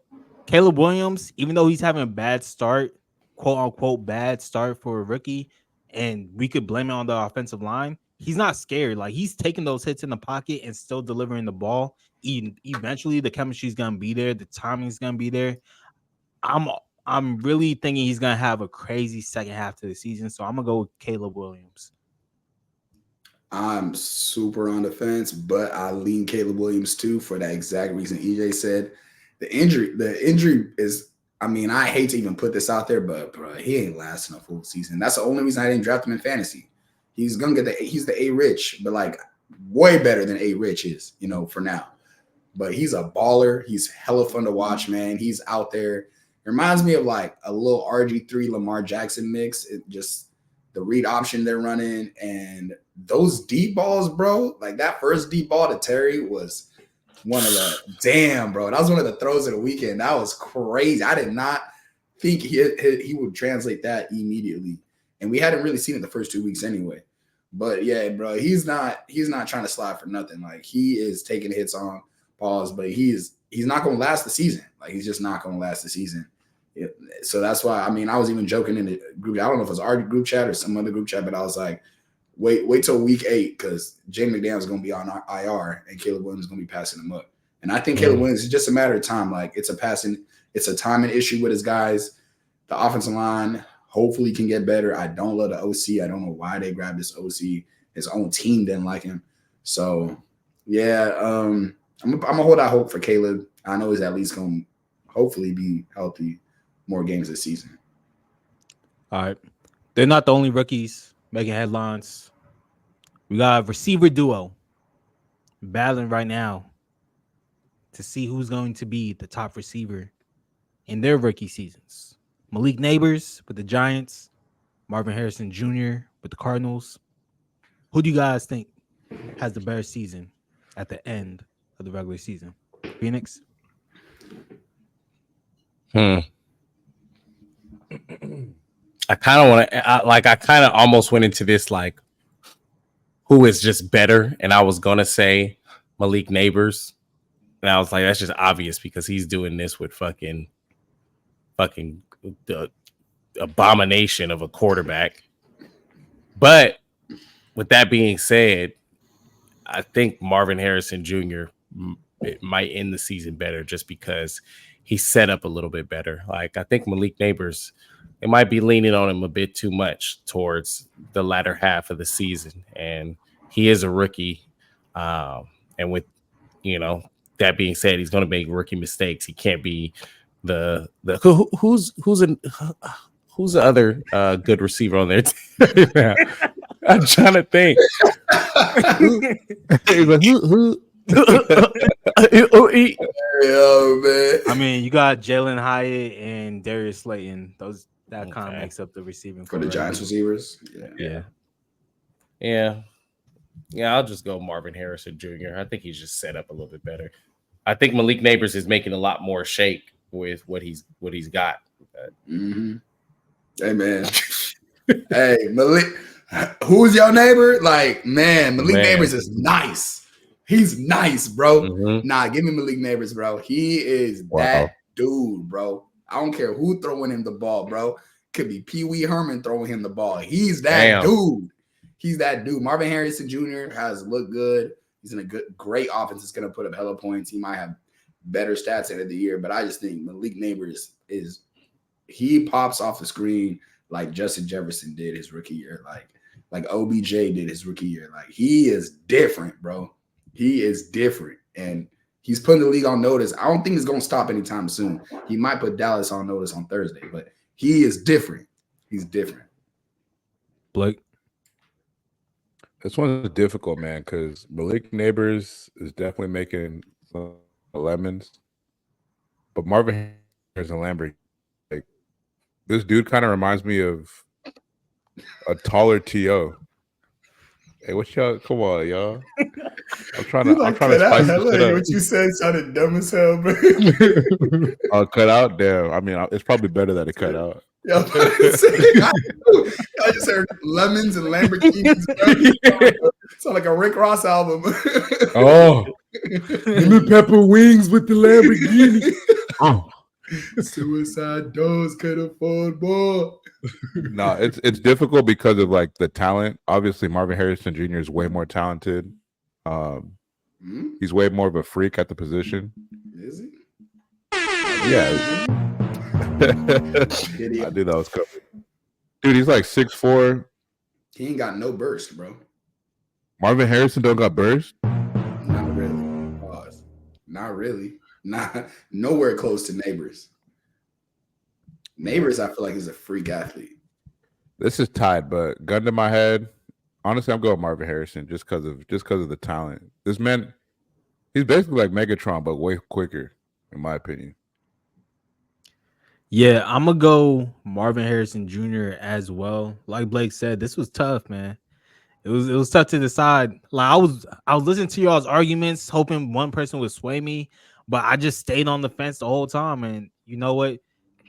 Caleb Williams, even though he's having a bad start, quote unquote bad start for a rookie, and we could blame it on the offensive line, he's not scared. Like, he's taking those hits in the pocket and still delivering the ball. Eventually the chemistry is gonna be there, the timing is gonna be there. I'm really thinking he's gonna have a crazy second half to the season. So I'm gonna go with Caleb Williams. I'm super on the fence, but I lean Caleb Williams too for that exact reason EJ said. The injury is, I mean, I hate to even put this out there, but bro, he ain't lasting a full season. That's the only reason I didn't draft him in fantasy. He's gonna get he's the A-Rich, but like way better than A-Rich is, for now. But he's a baller. He's hella fun to watch, man. He's out there. It reminds me of like a little RG3 Lamar Jackson mix. It just the read option they're running and those deep balls, bro. Like that first deep ball to Terry was one of the damn, bro. That was one of the throws of the weekend. That was crazy. I did not think he would translate that immediately. And we hadn't really seen it the first 2 weeks anyway. But yeah, bro, he's not trying to slide for nothing. Like he is taking hits on balls, but he's not going to last the season. Like he's just not going to last the season. So that's why, I mean, I was even joking in the group. I don't know if it was our group chat or some other group chat, but I was like, wait till week 8 because Jayden McDaniels is going to be on IR and Caleb Williams is going to be passing him up. And I think Caleb Williams is just a matter of time. Like it's a timing issue with his guys. The offensive line hopefully can get better. I don't love the OC. I don't know why they grabbed this OC. His own team didn't like him. So yeah, I'm gonna hold out hope for Caleb. I know he's at least going to hopefully be healthy more games this season. All right. They're not the only rookies making headlines. We got a receiver duo. battling right now to see who's going to be the top receiver in their rookie seasons. Malik Nabers with the Giants, Marvin Harrison Jr. with the Cardinals. Who do you guys think has the better season at the end of the regular season? Phoenix? I kind of want to, I kind of almost went into this like, who is just better? And I was going to say Malik Nabers. And I was like, that's just obvious because he's doing this with fucking the abomination of a quarterback. But with that being said, I think Marvin Harrison Jr. might end the season better just because he's set up a little bit better. Like, I think Malik Nabers, it might be leaning on him a bit too much towards the latter half of the season. And he is a rookie. And with, that being said, he's going to make rookie mistakes. He can't be the who's the other good receiver on there? I'm trying to think. who? Yo, man. I mean, you got Jalen Hyatt and Darius Slayton. That kind of makes up the receiving for the Giants receivers. Yeah. I'll just go Marvin Harrison Jr. I think he's just set up a little bit better. I think Malik Nabers is making a lot more shake with what he's got. Mm-hmm. Hey man, hey Malik, who's your neighbor? Like, man, Malik Nabers is nice. He's nice, bro. Mm-hmm. Nah, give me Malik Nabers, bro. He is that dude, bro. I don't care who throwing him the ball, bro. Could be Pee Wee Herman throwing him the ball. He's that dude. He's that dude. Marvin Harrison Jr. has looked good. He's in a great offense. It's going to put up hella points. He might have better stats end of the year, but I just think Malik Nabers he pops off the screen like Justin Jefferson did his rookie year, like OBJ did his rookie year. Like, he is different, bro. He is different, and he's putting the league on notice. I don't think it's going to stop anytime soon. He might put Dallas on notice on Thursday, but he is different. He's different. Blake? This one's difficult, man, because Malik Nabers is definitely making some lemons, but Marvin is a Lamborghini. Like, this dude kind of reminds me of a taller T.O. Hey, what y'all? Come on, y'all. I'm trying to spice this shit up. What you said sounded dumb as hell, bro. Cut out? Damn. I mean, it's probably better that it cut out. I just heard lemons and Lamborghinis. Sound like a Rick Ross album. Oh, give me pepper wings with the Lamborghini. Oh, suicide doors could afford more. No, it's difficult because of like the talent. Obviously, Marvin Harrison Jr. is way more talented. He's way more of a freak at the position. Is he? Yeah. I knew that was coming. Dude, he's like 6'4". He ain't got no burst, bro. Marvin Harrison don't got burst? Not really. Pause. Not really. Not nowhere close to Nabers. Nabers, I feel like, is a freak athlete. This is tied, but gun to my head, honestly, I'm going Marvin Harrison just because of the talent. This man, he's basically like Megatron, but way quicker, in my opinion. Yeah, I'm gonna go Marvin Harrison Jr. as well. Like Blake said, this was tough, man. It was tough to decide. Like, I was listening to y'all's arguments, hoping one person would sway me, but I just stayed on the fence the whole time. And you know what?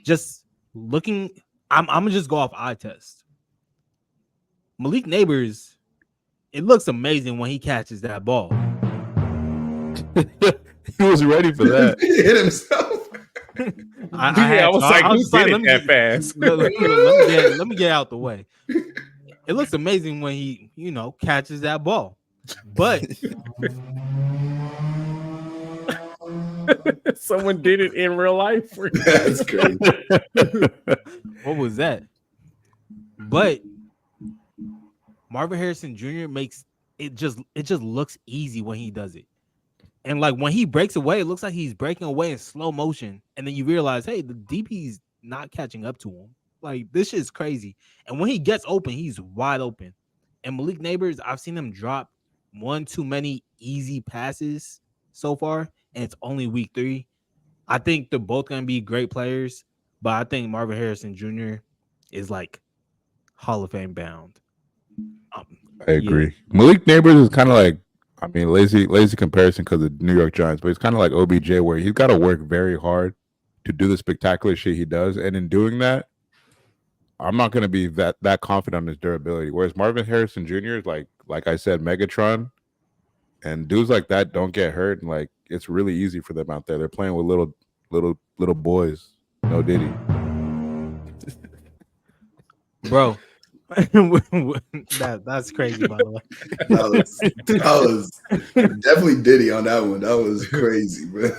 Just looking, I'm gonna just go off eye test. Malik Nabers, it looks amazing when he catches that ball. He was ready for that. He hit himself. I was like, who did it that fast? Let me get out the way. It looks amazing when he, catches that ball. But someone did it in real life. That's crazy. What was that? But Marvin Harrison Jr. makes it just looks easy when he does it. And like when he breaks away, it looks like he's breaking away in slow motion. And then you realize, hey, the DP's not catching up to him. Like, this shit's crazy. And when he gets open, he's wide open. And Malik Nabers, I've seen him drop one too many easy passes so far, and it's only week 3. I think they're both going to be great players, but I think Marvin Harrison Jr. is like Hall of Fame bound. I agree. Yeah. Malik Nabers is kind of like, I mean, lazy comparison because of the New York Giants, but he's kind of like OBJ, where he's got to work very hard to do the spectacular shit he does, and in doing that, I'm not going to be that confident on his durability. Whereas Marvin Harrison Jr. is like I said, Megatron, and dudes like that don't get hurt, and like it's really easy for them out there. They're playing with little boys. No Diddy, bro. That's crazy, by the way. That was definitely Diddy on that one. That was crazy, bro.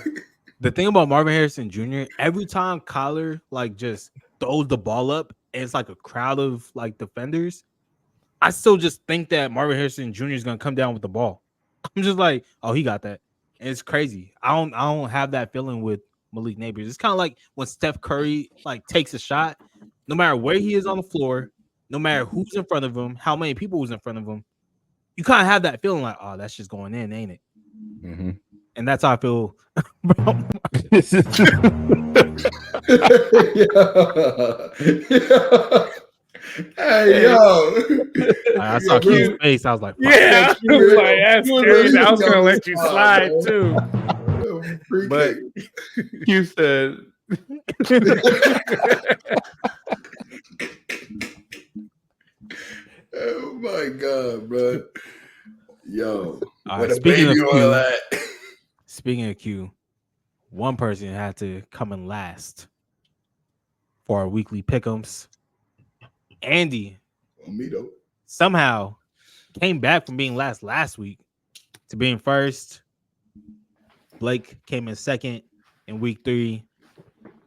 The thing about Marvin Harrison Jr., every time Kyler like just throws the ball up and it's like a crowd of like defenders, I still just think that Marvin Harrison Jr. is gonna come down with the ball. I'm just like, oh, he got that. And it's crazy. I don't have that feeling with Malik Nabers. It's kind of like when Steph Curry like takes a shot, no matter where he is on the floor, no matter who's in front of him, how many people was in front of him, you kind of have that feeling like, oh, that's just going in, ain't it? Mm-hmm. And that's how I feel. Bro. Hey, yo. I saw Q's face. I was like, yeah. I was like, that's crazy. I was going to let you slide, too. But you said... Oh, my God, bro. Yo. What a baby oil at. Speaking of Q, one person had to come in last for our weekly pick'ems. Andy somehow came back from being last week to being first. Blake came in second in week 3.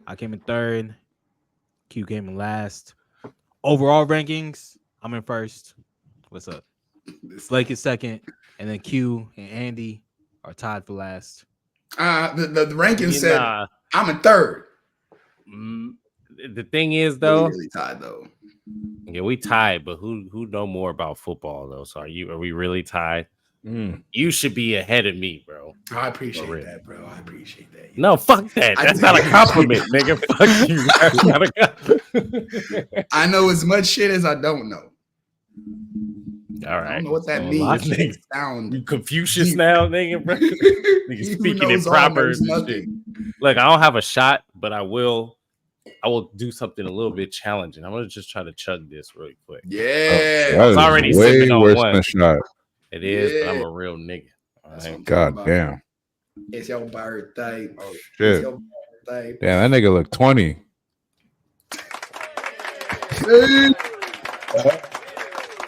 I came in third. Q came in last. Overall rankings, I'm in first. What's up? Blake is second, and then Q and Andy are tied for last. The ranking said I'm in third. The thing is, though, really tied though. Yeah, we tied, but who know more about football though? So are we really tied? You should be ahead of me, bro. I appreciate that, bro. I appreciate that. No, fuck that. That's not a compliment, nigga. Fuck you. That's not a compliment. I know as much shit as I don't know. All right. I don't know what that means. You Confucius now, nigga, bro. Nigga speaking in proper shit. Look, I don't have a shot, but I will do something a little bit challenging. I'm gonna just try to chug this really quick. Yeah, I was already sipping on one. Shot. It is, but I'm a real nigga. Right? God damn. It's your birthday. Oh shit. It's your birthday. Damn, that nigga look 20.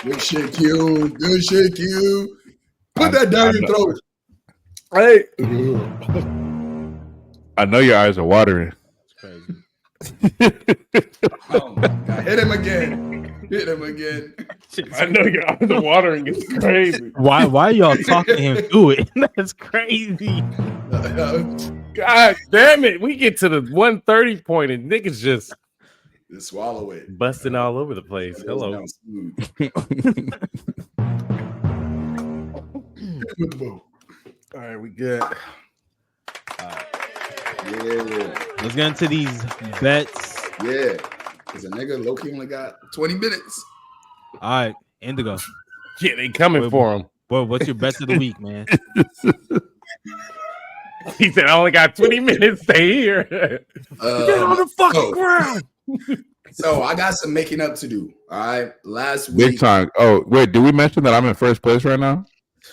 Good shit, Q. Good shit, Q. Put that down your throat. Hey. I know your eyes are watering. Oh my God. Hit him again. Hit him again. I know your eyes are watering. It's crazy. Why y'all talking him through it? That's crazy. God damn it. We get to the 130 point and niggas just swallow it. Busting all over the place. Hello. All right, we good. Yeah. Let's get into these bets. Yeah. Because a nigga low-key only got 20 minutes. All right, Indigo. Yeah, they coming for him. Well, what's your best of the week, man? He said, I only got 20 minutes. Stay here. Get on the fucking ground. So I got some making up to do. All right. Last week. Big time. Oh, wait. Did we mention that I'm in first place right now?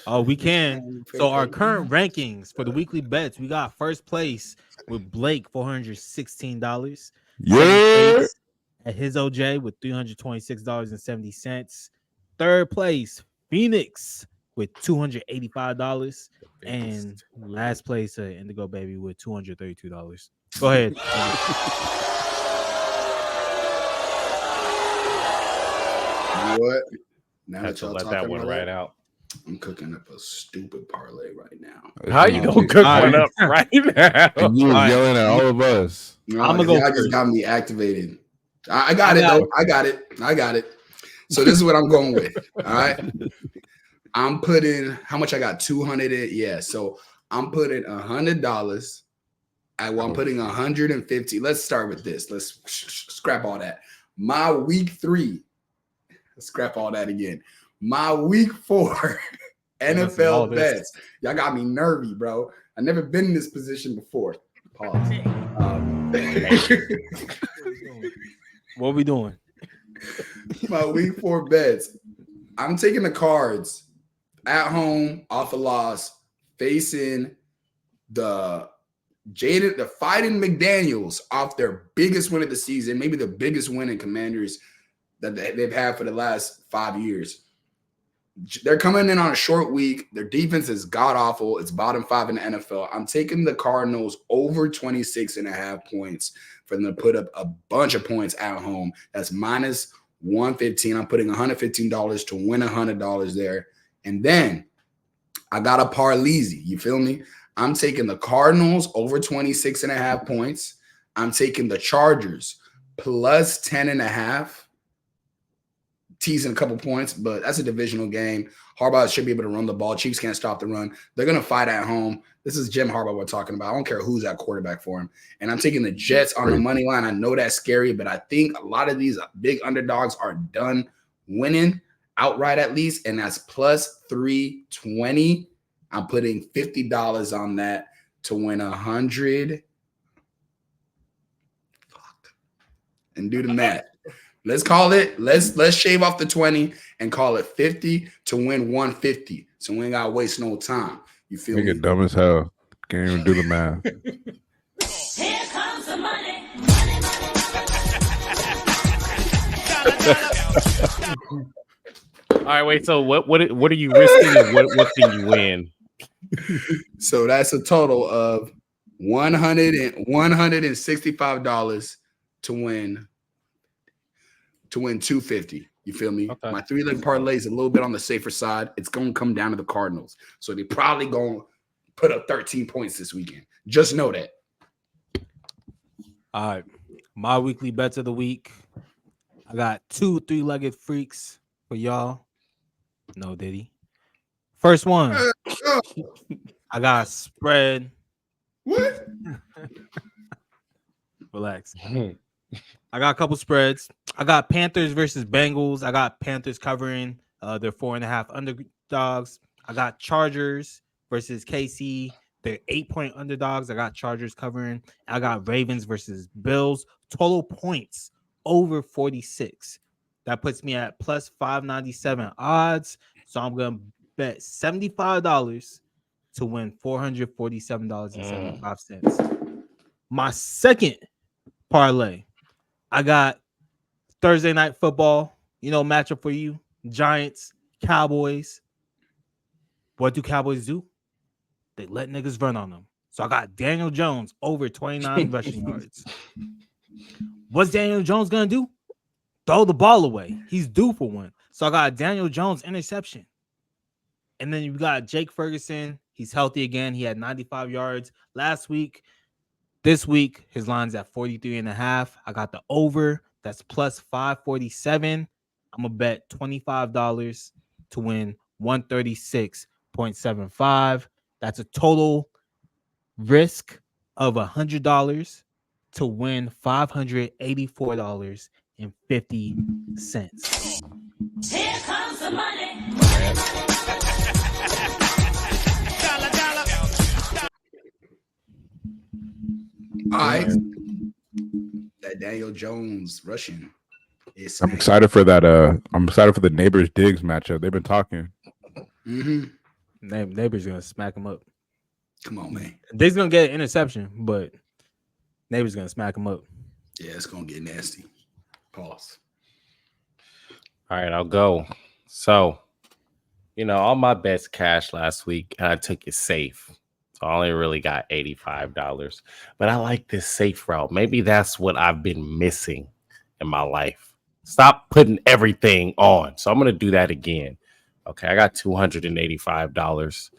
Oh, we can. So our current rankings for the weekly bets, we got first place with Blake, $416. Yeah. Ehizoje with $326.70. Third place, Phoenix with $285. And last place, Indigobby with $232. Go ahead. What? Now that y'all let that one right out. I'm cooking up a stupid parlay right now. How you gonna cook one up right now? And you were yelling at all of us. I'm gonna go. Just got me activated. I got it though. I got it. So this is what I'm going with. All right. I'm putting how much I got? 200 in. Yeah, so I'm putting $100. I'm putting 150. Let's start with this. Let's scrap all that. My week 3. Let's scrap all that again. My week 4 NFL bets. Y'all got me nervy, bro. I've never been in this position before. Pause. What are we doing? My week 4 bets. I'm taking the Cards at home off a loss, facing the Fighting McDaniels off their biggest win of the season, maybe the biggest win in Commanders that they've had for the last 5 years. They're coming in on a short week. Their defense is god-awful. It's bottom 5 in the NFL. I'm taking the Cardinals over 26.5 points for them to put up a bunch of points at home. That's minus 115. I'm putting $115 to win $100 there. And then I got a Parleezy. You feel me? I'm taking the Cardinals over 26.5 points. I'm taking the Chargers plus 10.5. Teasing a couple points, but that's a divisional game. Harbaugh should be able to run the ball. Chiefs can't stop the run. They're going to fight at home. This is Jim Harbaugh we're talking about. I don't care who's at quarterback for him. And I'm taking the Jets on the money line. I know that's scary, but I think a lot of these big underdogs are done winning outright at least, and that's plus 320. I'm putting $50 on that to win 100. And do the math. Let's call it. Let's shave off the 20 and call it 50 to win 150. So we ain't gotta waste no time. You feel me? Nigga dumb as hell. Can't even do the math. Here comes the money. All right, wait. So what are you risking and what can you win? So that's a total of $165 to win 250. You feel me? Okay. My 3-leg parlay is a little bit on the safer side. It's going to come down to the Cardinals. So they probably going to put up 13 points this weekend. Just know that. All right. My weekly bets of the week. I got 2 3-legged freaks for y'all. No Diddy. First one. I got a spread. What? Relax. I got a couple spreads. I got Panthers versus Bengals. I got Panthers covering their 4.5 underdogs. I got Chargers versus KC. They're 8-point underdogs. I got Chargers covering. I got Ravens versus Bills. Total points over 46. That puts me at plus 597 odds. So I'm going to bet $75 to win $447.75. My second parlay. I got Thursday night football, matchup for you. Giants, Cowboys. What do Cowboys do? They let niggas run on them. So I got Daniel Jones over 29 rushing yards. What's Daniel Jones going to do? Throw the ball away. He's due for one. So I got Daniel Jones interception. And then you got Jake Ferguson. He's healthy again. He had 95 yards last week. This week, his line's at 43.5. I got the over. That's plus 547. I'm going to bet $25 to win 136.75. That's a total risk of $100 to win $584.50. Here comes the money. All right. That Daniel Jones rushing. I'm excited for that. I'm excited for the Nabers Diggs matchup. They've been talking. Mm-hmm. Nabers gonna smack him up. Come on, man. Diggs gonna get an interception, but Nabers gonna smack him up. Yeah, it's gonna get nasty. Pause. All right, I'll go. So, all my bets cashed last week, and I took it safe. So I only really got $85. But I like this safe route. Maybe that's what I've been missing in my life. Stop putting everything on. So I'm going to do that again. Okay, I got $285.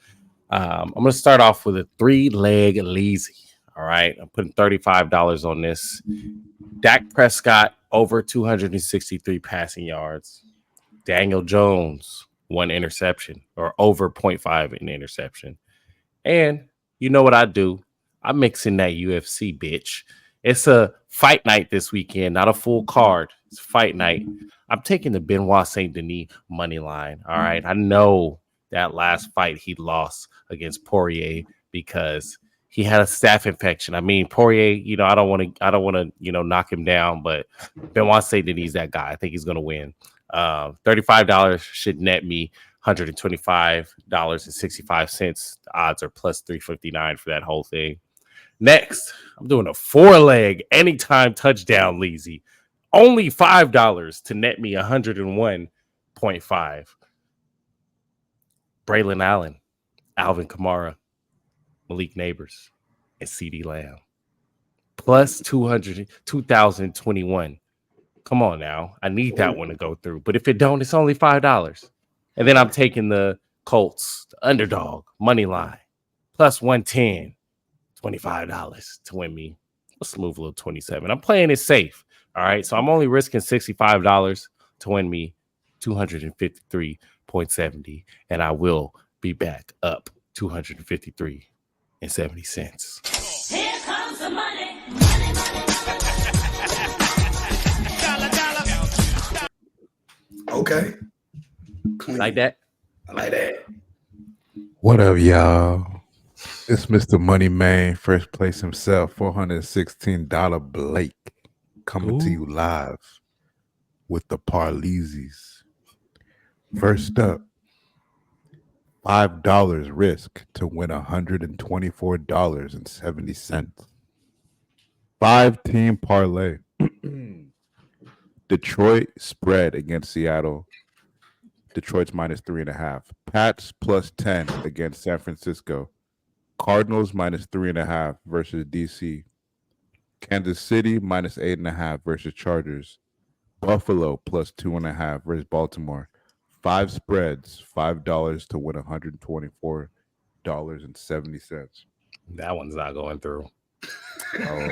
I'm going to start off with a 3-leg lazy. All right, I'm putting $35 on this. Dak Prescott over 263 passing yards. Daniel Jones 1 interception or over 0.5 in interception. And you know what I do? I'm mixing that UFC, bitch. It's a fight night this weekend, not a full card. It's fight night. I'm taking the Benoit Saint Denis money line. All right. I know that last fight he lost against Poirier because he had a staph infection. I mean, Poirier, I don't want to, knock him down, but Benoit Saint Denis that guy. I think he's gonna win. $35 should net me $125.65. The odds are plus 359 for that whole thing. Next, I'm doing a 4-leg anytime touchdown leasy. Only $5 to net me 101.5. Braylon Allen, Alvin Kamara, Malik Nabers, and CD Lamb. Plus 2,021. Come on now. I need that one to go through. But if it don't, it's only $5. And then I'm taking the Colts, the underdog, money line. Plus 110. $25 to win me a smooth little 27. I'm playing it safe. All right. So I'm only risking $65 to win me 253.70. And I will be back up 253.70 cents. Here comes the money. Okay. Clean. Like that? I like that. What up, y'all? It's Mr. Money Man, first place himself, $416 Blake, coming to you live with the Parleesies. First up, $5 risk to win $124.70. 5-team parlay. Detroit spread against Seattle. Detroit's minus 3.5. Pats plus 10 against San Francisco. Cardinals minus 3.5 versus DC. Kansas City minus 8.5 versus Chargers. Buffalo plus 2.5 versus Baltimore. 5 spreads, $5 to win $124.70. That one's not going through. Oh.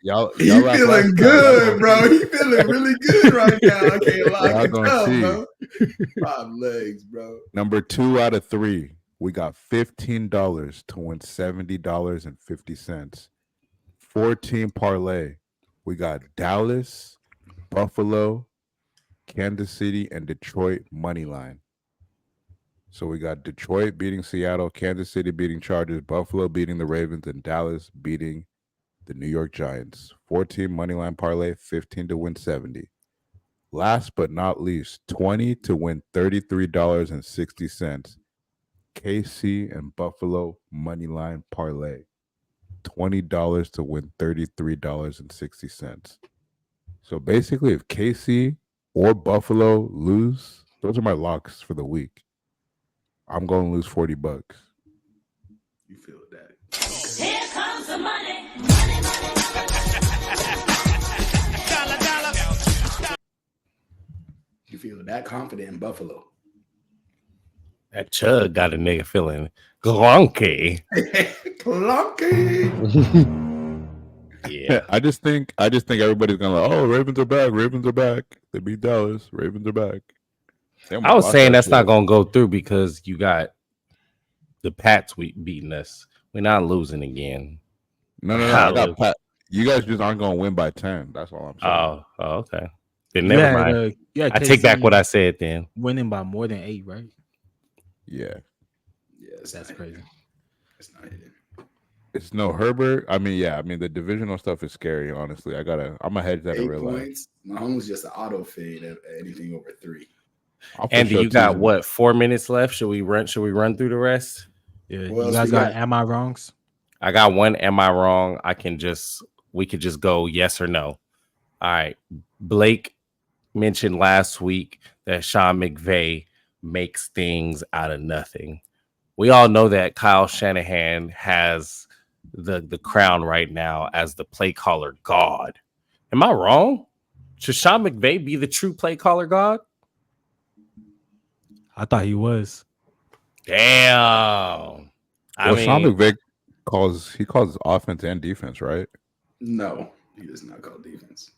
Y'all feeling good, bro. He feeling really good right now. I can't lie. I can tell, bro. 5 legs, bro. Number 2 out of 3. We got $15 to win $70.50. 4-team parlay. We got Dallas, Buffalo, Kansas City, and Detroit money line. So we got Detroit beating Seattle, Kansas City beating Chargers, Buffalo beating the Ravens, and Dallas beating the New York Giants. 4-team money line parlay, 15 to win 70. Last but not least, 20 to win $33.60. KC and Buffalo money line parlay. $20 to win $33.60. So basically, if KC or Buffalo lose, those are my locks for the week. I'm going to lose $40. You feel it, Daddy. Here comes the money. You feel that confident in Buffalo? That chug got a nigga feeling glunky. Clunky. Yeah. I just think everybody's gonna like, oh, Ravens are back. Ravens are back. They beat Dallas. Ravens are back. I was saying that's not going to go through because you got the Pats beating us. We're not losing again. No. I got Pat. You guys just aren't going to win by 10. That's all I'm saying. Oh, okay. Then never mind. I take back what I said then. Winning by more than 8, right? Yeah. That's crazy. It's not hitting. It's no Herbert. I mean, the divisional stuff is scary, honestly. I'm going to hedge that in 8 real life. points. Mahomes just an auto fade at anything over 3. Andy, you got what? 4 minutes left. Should we run through the rest? Yeah. You guys got am I wrongs? I got one. Am I wrong? We could just go yes or no. All right. Blake mentioned last week that Sean McVay makes things out of nothing. We all know that Kyle Shanahan has the crown right now as the play caller god. Am I wrong? Should Sean McVay be the true play caller god? I thought he was. Damn. Sean McVay calls offense and defense, right? No, he does not call defense.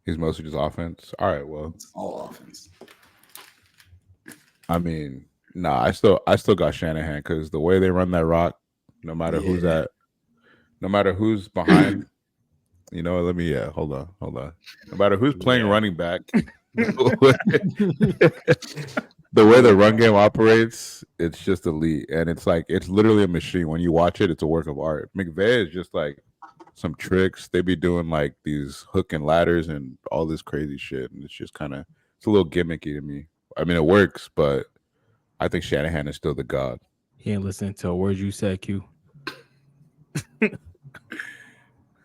He's mostly just offense. All right, well, It's all offense. I mean, nah, I still got Shanahan because the way they run that rock, no matter who's behind, hold on. No matter who's playing running back, the way the run game operates, it's just elite, and it's literally a machine. When you watch it, it's a work of art. McVay is just like some tricks. They be doing like these hook and ladders and all this crazy shit, and it's just it's a little gimmicky to me. I mean, it works, but I think Shanahan is still the god. He ain't listening to a word you said, Q.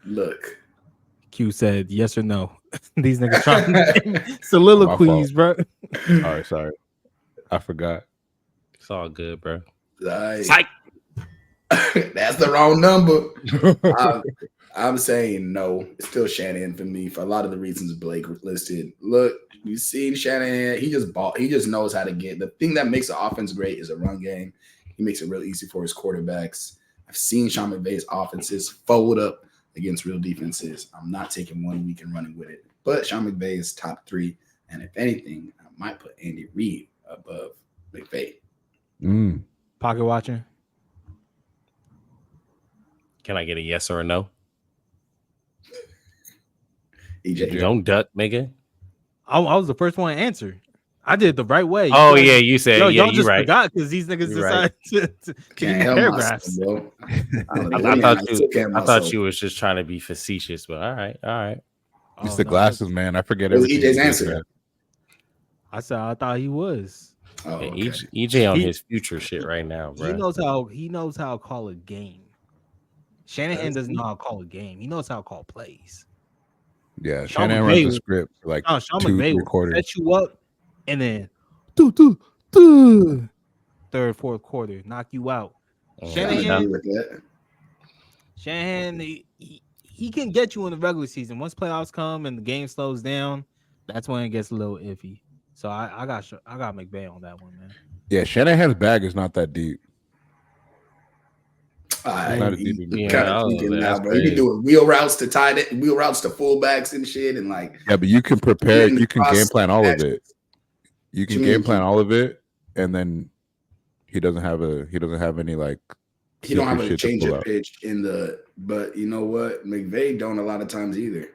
Look. Q said yes or no. These niggas trying to soliloquies, bro. All right, sorry. I forgot. It's all good, bro. Psych. That's the wrong number. I'm saying no. It's still Shanahan for me for a lot of the reasons Blake listed. Look, you see Shanahan. He just knows how to get. The thing that makes the offense great is a run game. He makes it real easy for his quarterbacks. I've seen Sean McVay's offenses fold up against real defenses. I'm not taking 1 week and running with it. But Sean McVay is top 3. And if anything, I might put Andy Reid above McVay. Pocket watching. Can I get a yes or a no? EJ. Don't duck, nigga. I was the first one to answer. I did it the right way. Oh, yeah, you said, y'all you just right. forgot because these niggas decided to Can't give help paragraphs. myself, bro. I thought you was just trying to be facetious, but all right. It's the glasses, man. I forget It was everything. EJ's answer. I said I thought he was. Oh, okay. EJ on his future shit right now, bro. He knows how to call a game. Shanahan doesn't know how to call a game. He knows how to call plays. Yeah, Shanahan runs the script for like Sean 2-3 quarters. Set you up and then third, fourth quarter, knock you out. Shanahan, he can get you in the regular season. Once playoffs come and the game slows down, that's when it gets a little iffy. So I got McVay on that one, man. Yeah, Shanahan's bag is not that deep. He be doing wheel routes to tight end, wheel routes to fullbacks and shit, and like. Yeah, but you can prepare. You can game plan all of it. You can game plan all of it, and then he doesn't have any like. He don't have a change of pitch but you know what? McVay don't a lot of times either.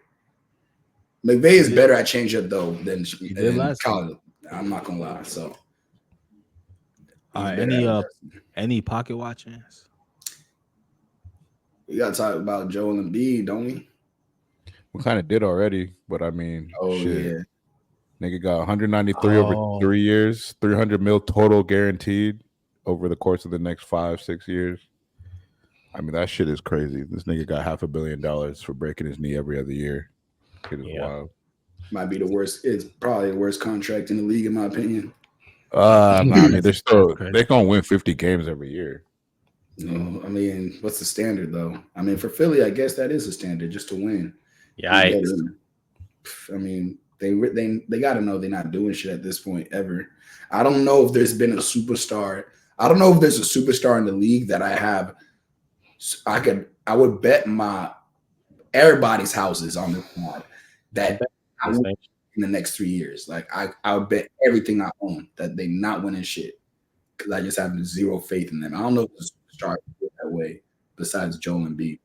McVay is better at change up though than Colin. I'm not gonna lie. So, any pocket watchings? We gotta talk about Joel Embiid, don't we? We kind of did already, but I mean, shit. Yeah. Nigga got 193 over 3 years, 300 mil total guaranteed over the course of the next 5-6 years. I mean, that shit is crazy. This nigga got $500 million for breaking his knee every other year. It is wild. Might be the worst. It's probably the worst contract in the league, in my opinion. I mean, they're gonna win 50 games every year. No, I mean, what's the standard though? I mean, for Philly, I guess that is a standard just to win. Yikes. I mean, they got to know they're not doing shit at this point ever. I don't know if there's been a superstar. I don't know if there's a superstar in the league that I have. I would bet everybody's houses on this one that I would in the next 3 years. Like I would bet everything I own that they not winning shit because I just have zero faith in them. I don't know if the superstar is that way besides Joel Embiid.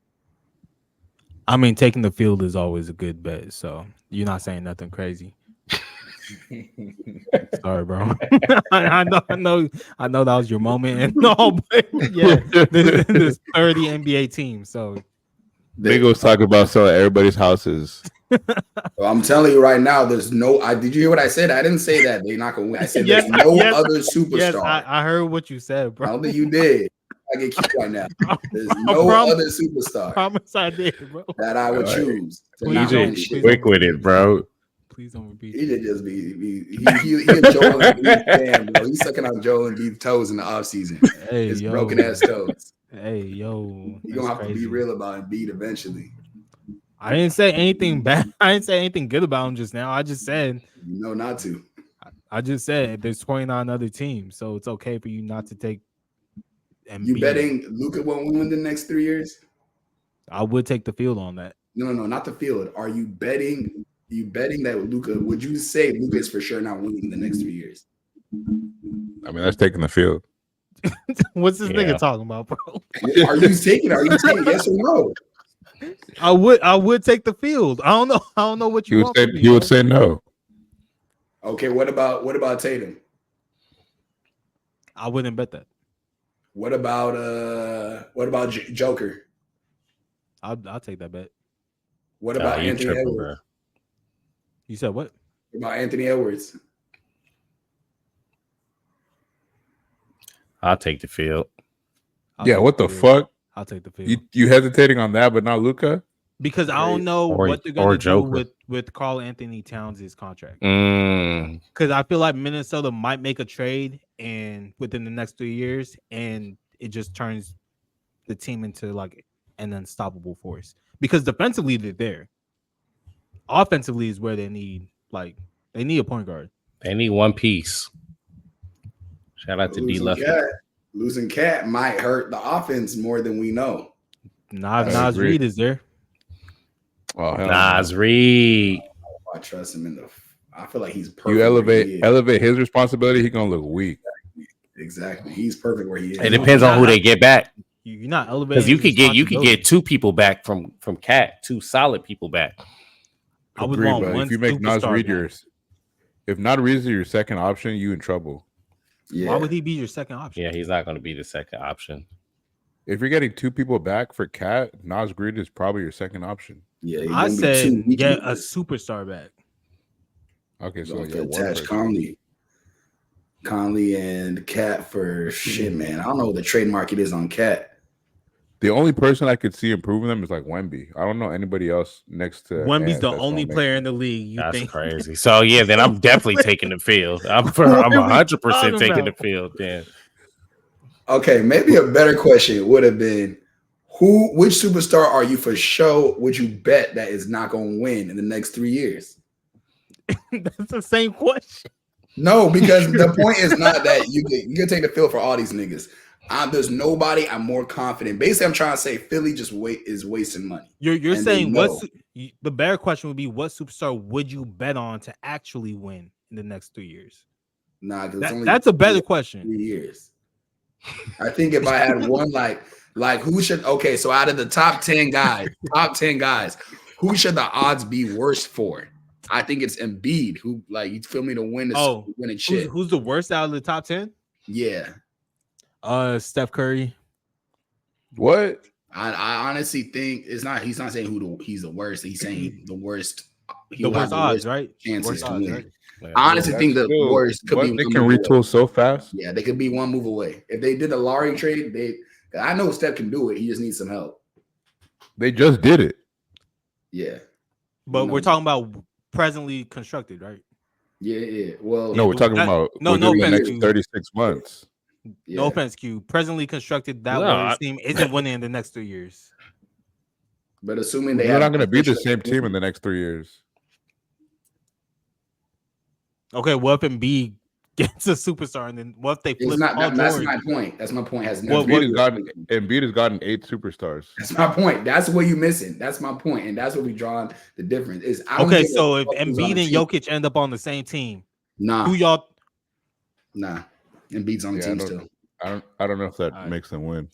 I mean, taking the field is always a good bet. So you're not saying nothing crazy. Sorry, bro. I know that was your moment, and all, but yeah, there's 30 NBA teams. So Bengals talk about selling everybody's houses. Well, I'm telling you right now, there's no. Did you hear what I said? I didn't say that they're not gonna win. I said there's no other superstar. Yes, I heard what you said, bro. I don't think you did. I get cute right now. There's no other superstar. Promise I did, bro. That I would choose. EJ, quick with it, bro. Please don't repeat. He did just he a Joel Embiid fan, bro. He's sucking on Joel Embiid's toes in the offseason. His broken ass toes. Hey, yo. You're gonna have to be real about Embiid eventually. I didn't say anything bad. I didn't say anything good about him just now. I just said not to. I just said there's 29 other teams, so it's okay for you not to take Embiid. You betting Luka won't win the next 3 years? I would take the field on that. No, not the field. Are you betting You betting that Luka? Would you say Luka is for sure not winning the next 3 years? I mean, that's taking the field. What's this nigga talking about, bro? Are you taking yes or no? I would take the field. I don't know what you want. He would say no. Okay, what about Tatum? I wouldn't bet that. What about Joker? I'll take that bet. What about Anthony Edwards? Bro. You said what? What about Anthony Edwards? I'll take the field. What the fuck? I'll take the field. You hesitating on that, but not Luka? Because I don't know what they're going to do with Karl Anthony Towns' contract. Because I feel like Minnesota might make a trade and within the next 3 years, and it just turns the team into like an unstoppable force. Because defensively, they're there. Offensively is where they need a point guard. They need one piece. Shout out to D. Lefty. Losing Cat might hurt the offense more than we know. Nas Reed is there. Oh, Nas Reed. I trust him I feel like he's perfect. You elevate his responsibility, he's gonna look weak. Exactly. He's perfect where he is. It depends on who they get back. You're not elevating because you could get two people back from Cat, two solid people back. I would want one. If you make Nas Reed if Nas Reed is your second option, you in trouble. Yeah. Why would he be your second option? Yeah, he's not going to be the second option. If you're getting two people back for Cat, Nas Reed is probably your second option. Yeah, I said get a superstar back. Okay, so attach Conley and Cat for shit, man. I don't know what the trade market is on Cat. The only person I could see improving them is like Wemby. I don't know anybody else next to Wemby's the only player in the league. That's crazy. So yeah, then I'm definitely taking the field. I'm 100% taking the field. Then. Okay, maybe a better question would have been, which superstar are you for sure would you bet that is not going to win in the next 3 years? That's the same question. No, because the point is not that you can take the field for all these niggas. There's nobody I'm more confident. Basically, I'm trying to say Philly just is wasting money. You're saying the better question would be what superstar would you bet on to actually win in the next 3 years? Nah, that's a better question. 3 years. I think if I had one like who should so out of the top 10 guys, who should the odds be worst for? I think it's Embiid, who you feel me to win this winning shit. Who's the worst out of the top 10? Yeah. Steph Curry. What? I honestly think he's not saying he's the worst. He's saying the worst. The worst odds, right? Chances to win. Right? I honestly think the worst could be. They can retool so fast. Yeah, they could be one move away. If they did a Lowry trade, I know Steph can do it. He just needs some help. They just did it. Yeah, but we're talking about presently constructed, right? Yeah. Well, no, we're talking about no the next 36 months. Yeah. No offense, Q. Presently constructed, that team isn't winning in the next 3 years. But assuming they're not going to be the same team in the next 3 years. Okay, what if Embiid gets a superstar, and then what if they flip? That's my point. That's my point. Embiid has gotten 8 superstars. That's my point. That's what you're missing. That's my point, and that's what we draw the difference. Is okay. So if Embiid and Jokic end up on the same team, who y'all? Nah, Embiid's on the team still. I don't know if that makes them win.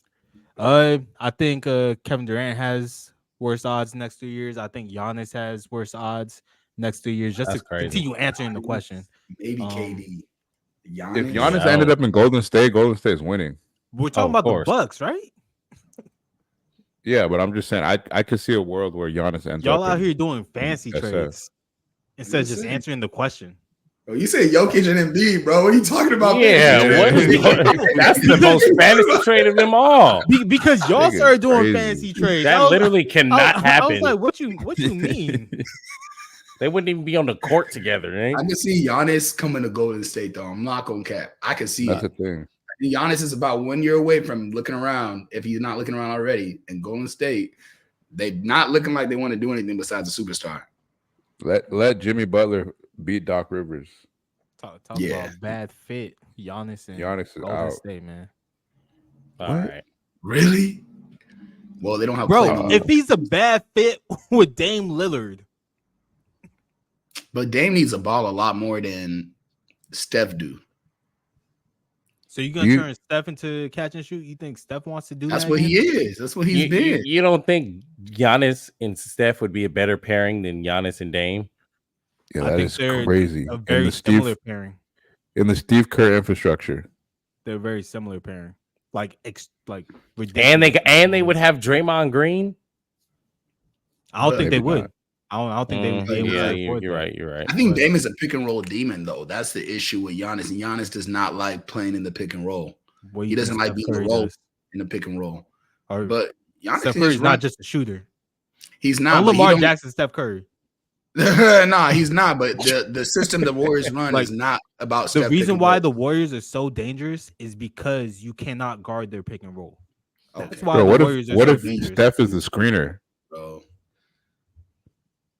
I think Kevin Durant has worse odds next 2 years. I think Giannis has worse odds next 2 years. Just to continue answering the question. Maybe KD. Giannis, if Giannis ended up in Golden State is winning. We're talking about the Bucks, right? Yeah, but I'm just saying I could see a world where Giannis ends Y'all out here doing fancy trades instead of just answering the question. Oh, you say Jokic and Embiid, bro. What are you talking about? Yeah, that's the most fantasy trade of them all. Because y'all started doing fancy trades. That literally cannot happen. I was like, what you mean? They wouldn't even be on the court together. Eh? I can see Giannis coming to Golden State, though. I'm not going to cap. I can see that's the thing. Giannis is about 1 year away from looking around, if he's not looking around already. And Golden State, they're not looking like they want to do anything besides a superstar. Let Jimmy Butler beat Doc Rivers. Talk about bad fit. Giannis is Golden out. State, man. All right. Really? Well, they don't have if he's a bad fit with Dame Lillard. But Dame needs a ball a lot more than Steph do. So you're gonna turn Steph into catch and shoot? You think Steph wants to do that? That's what he is. That's what he's been. You don't think Giannis and Steph would be a better pairing than Giannis and Dame? Yeah, that is crazy. A very similar pairing. In the Steve Kerr infrastructure. They're a very similar pairing. Like ridiculous. And they would have Draymond Green. I don't think they would. I don't think they would be able to. You're right. I think Dame is a pick and roll demon, though. That's the issue with Giannis. And Giannis does not like playing in the pick and roll. He doesn't like being the role in the pick and roll. But Giannis Steph Curry is not just a shooter. He's not. Lamar Jackson, Steph Curry. Nah, he's not. But the system the Warriors run is not about Steph. The reason why the Warriors are so dangerous is because you cannot guard their pick and roll. That's why the Warriors are so dangerous. If Steph is the screener? Bro.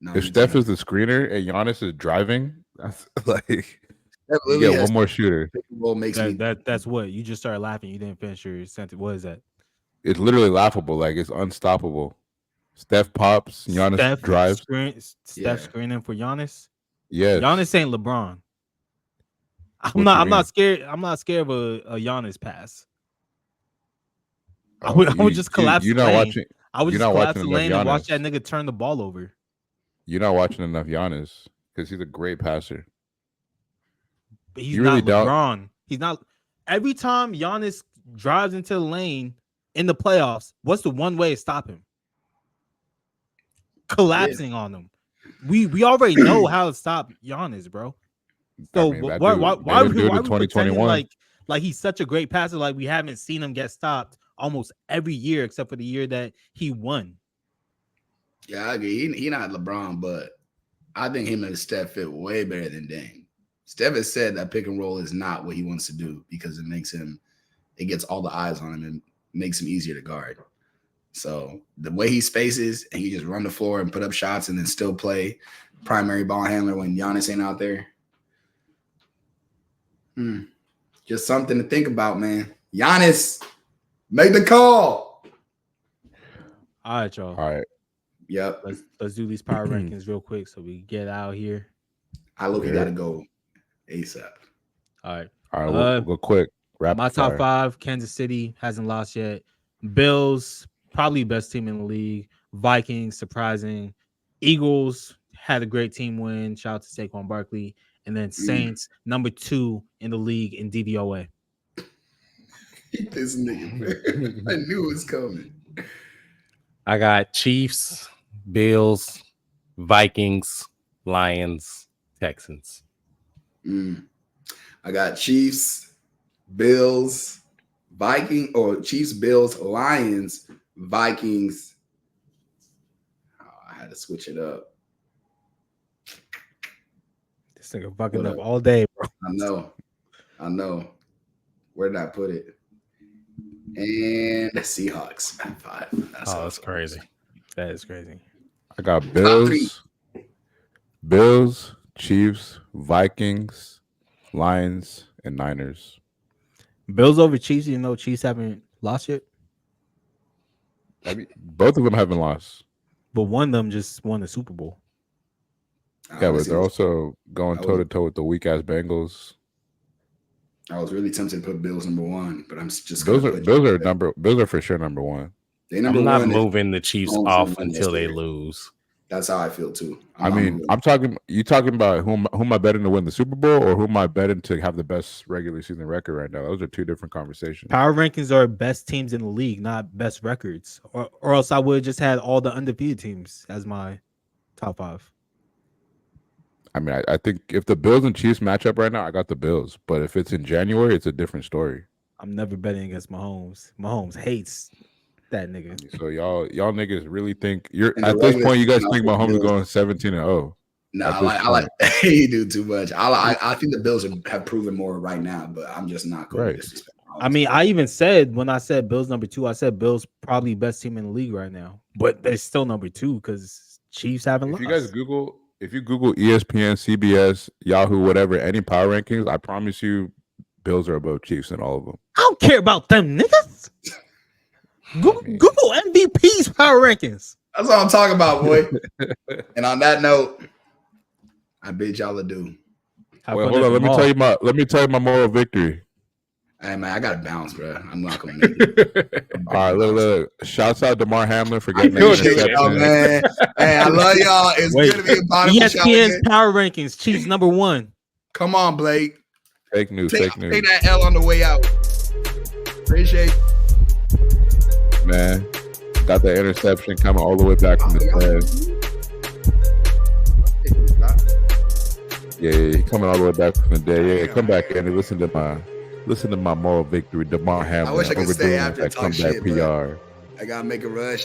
No, if Steph is the screener and Giannis is driving, that's like you get one more shooter. That's what you just started laughing. You didn't finish your sentence. What is that? It's literally laughable. Like it's unstoppable. Steph pops, Giannis drives. Steph screening for Giannis. Yeah, Giannis ain't LeBron. I'm not scared. I'm not scared of a Giannis pass. I would just collapse. You're not watching. I would just collapse the lane and watch that nigga turn the ball over. You're not watching enough Giannis because he's a great passer. But he's not LeBron. He's not. Every time Giannis drives into the lane in the playoffs, what's the one way to stop him? Collapsing on him. We already know how to stop Giannis, bro. So why are we pretending like he's such a great passer? Like we haven't seen him get stopped almost every year except for the year that he won. Yeah, I agree. He not LeBron, but I think him and Steph fit way better than Dame. Steph has said that pick and roll is not what he wants to do because it gets all the eyes on him and makes him easier to guard. So the way he spaces and he just run the floor and put up shots and then still play primary ball handler when Giannis ain't out there. Just something to think about, man. Giannis, make the call. All right, y'all. All right. Yep. Let's do these power rankings real quick so we get out here. I look, you gotta go ASAP. All right. We'll go quick. My top 5: Kansas City hasn't lost yet. Bills, probably best team in the league. Vikings, surprising. Eagles had a great team win. Shout out to Saquon Barkley. And then Saints, number 2 in the league in DVOA. This nigga, man. I knew it was coming. I got Chiefs, Bills, Vikings, Lions, Texans. I got Chiefs, Bills, Chiefs, Bills, Lions, Vikings. Oh, I had to switch it up. This nigga fucking up all day, bro. I know. Where did I put it? And the Seahawks at 5. That's crazy. That is crazy. I got Bills, Chiefs, Vikings, Lions, and Niners. Bills over Chiefs, even though Chiefs haven't lost yet. I mean, both of them haven't lost. But one of them just won the Super Bowl. Yeah, but they're also going toe-to-toe with the weak-ass Bengals. I was really tempted to put Bills number 1, but I'm just Bills are for sure number 1. I'm not moving the Chiefs off until they lose. That's how I feel too. You talking about who am I betting to win the Super Bowl or who am I betting to have the best regular season record right now? Those are two different conversations. Power rankings are best teams in the league, not best records. Or else I would have just had all the undefeated teams as my top 5. I mean, I think if the Bills and Chiefs match up right now, I got the Bills. But if it's in January, it's a different story. I'm never betting against Mahomes. Mahomes hates that nigga. So y'all niggas really think you're at this point? You guys think Mahomes is going 17-0? No, I like you do too much. I think the Bills have proven more right now, but I'm just not going to disrespect. I mean, I even said when I said Bills number 2, I said Bills probably best team in the league right now, but they're still number 2 because Chiefs haven't lost. If you Google ESPN, CBS, Yahoo, whatever, any power rankings, I promise you, Bills are above Chiefs in all of them. I don't care about them niggas. Google MVP's power rankings. That's what I'm talking about, boy. And on that note, I bid y'all adieu. Well, hold on. Let me tell you my moral victory. Hey man, I gotta bounce, bro. I'm not gonna make it. All right, look. Shouts out to Damar Hamlin for getting that interception. Oh, man. Hey, I love y'all. It's good to be a part of the show. ESPN's power rankings. Chiefs number 1. Come on, Blake. Fake news. Take that L on the way out. Appreciate it. Man, got that interception coming all the way back from the dead. Yeah, he coming all the way back from the dead. Yeah, come back in and listen to my moral victory. Damar Hamlin. I wish I could stay after that and talk comeback shit, PR. I gotta make a rush.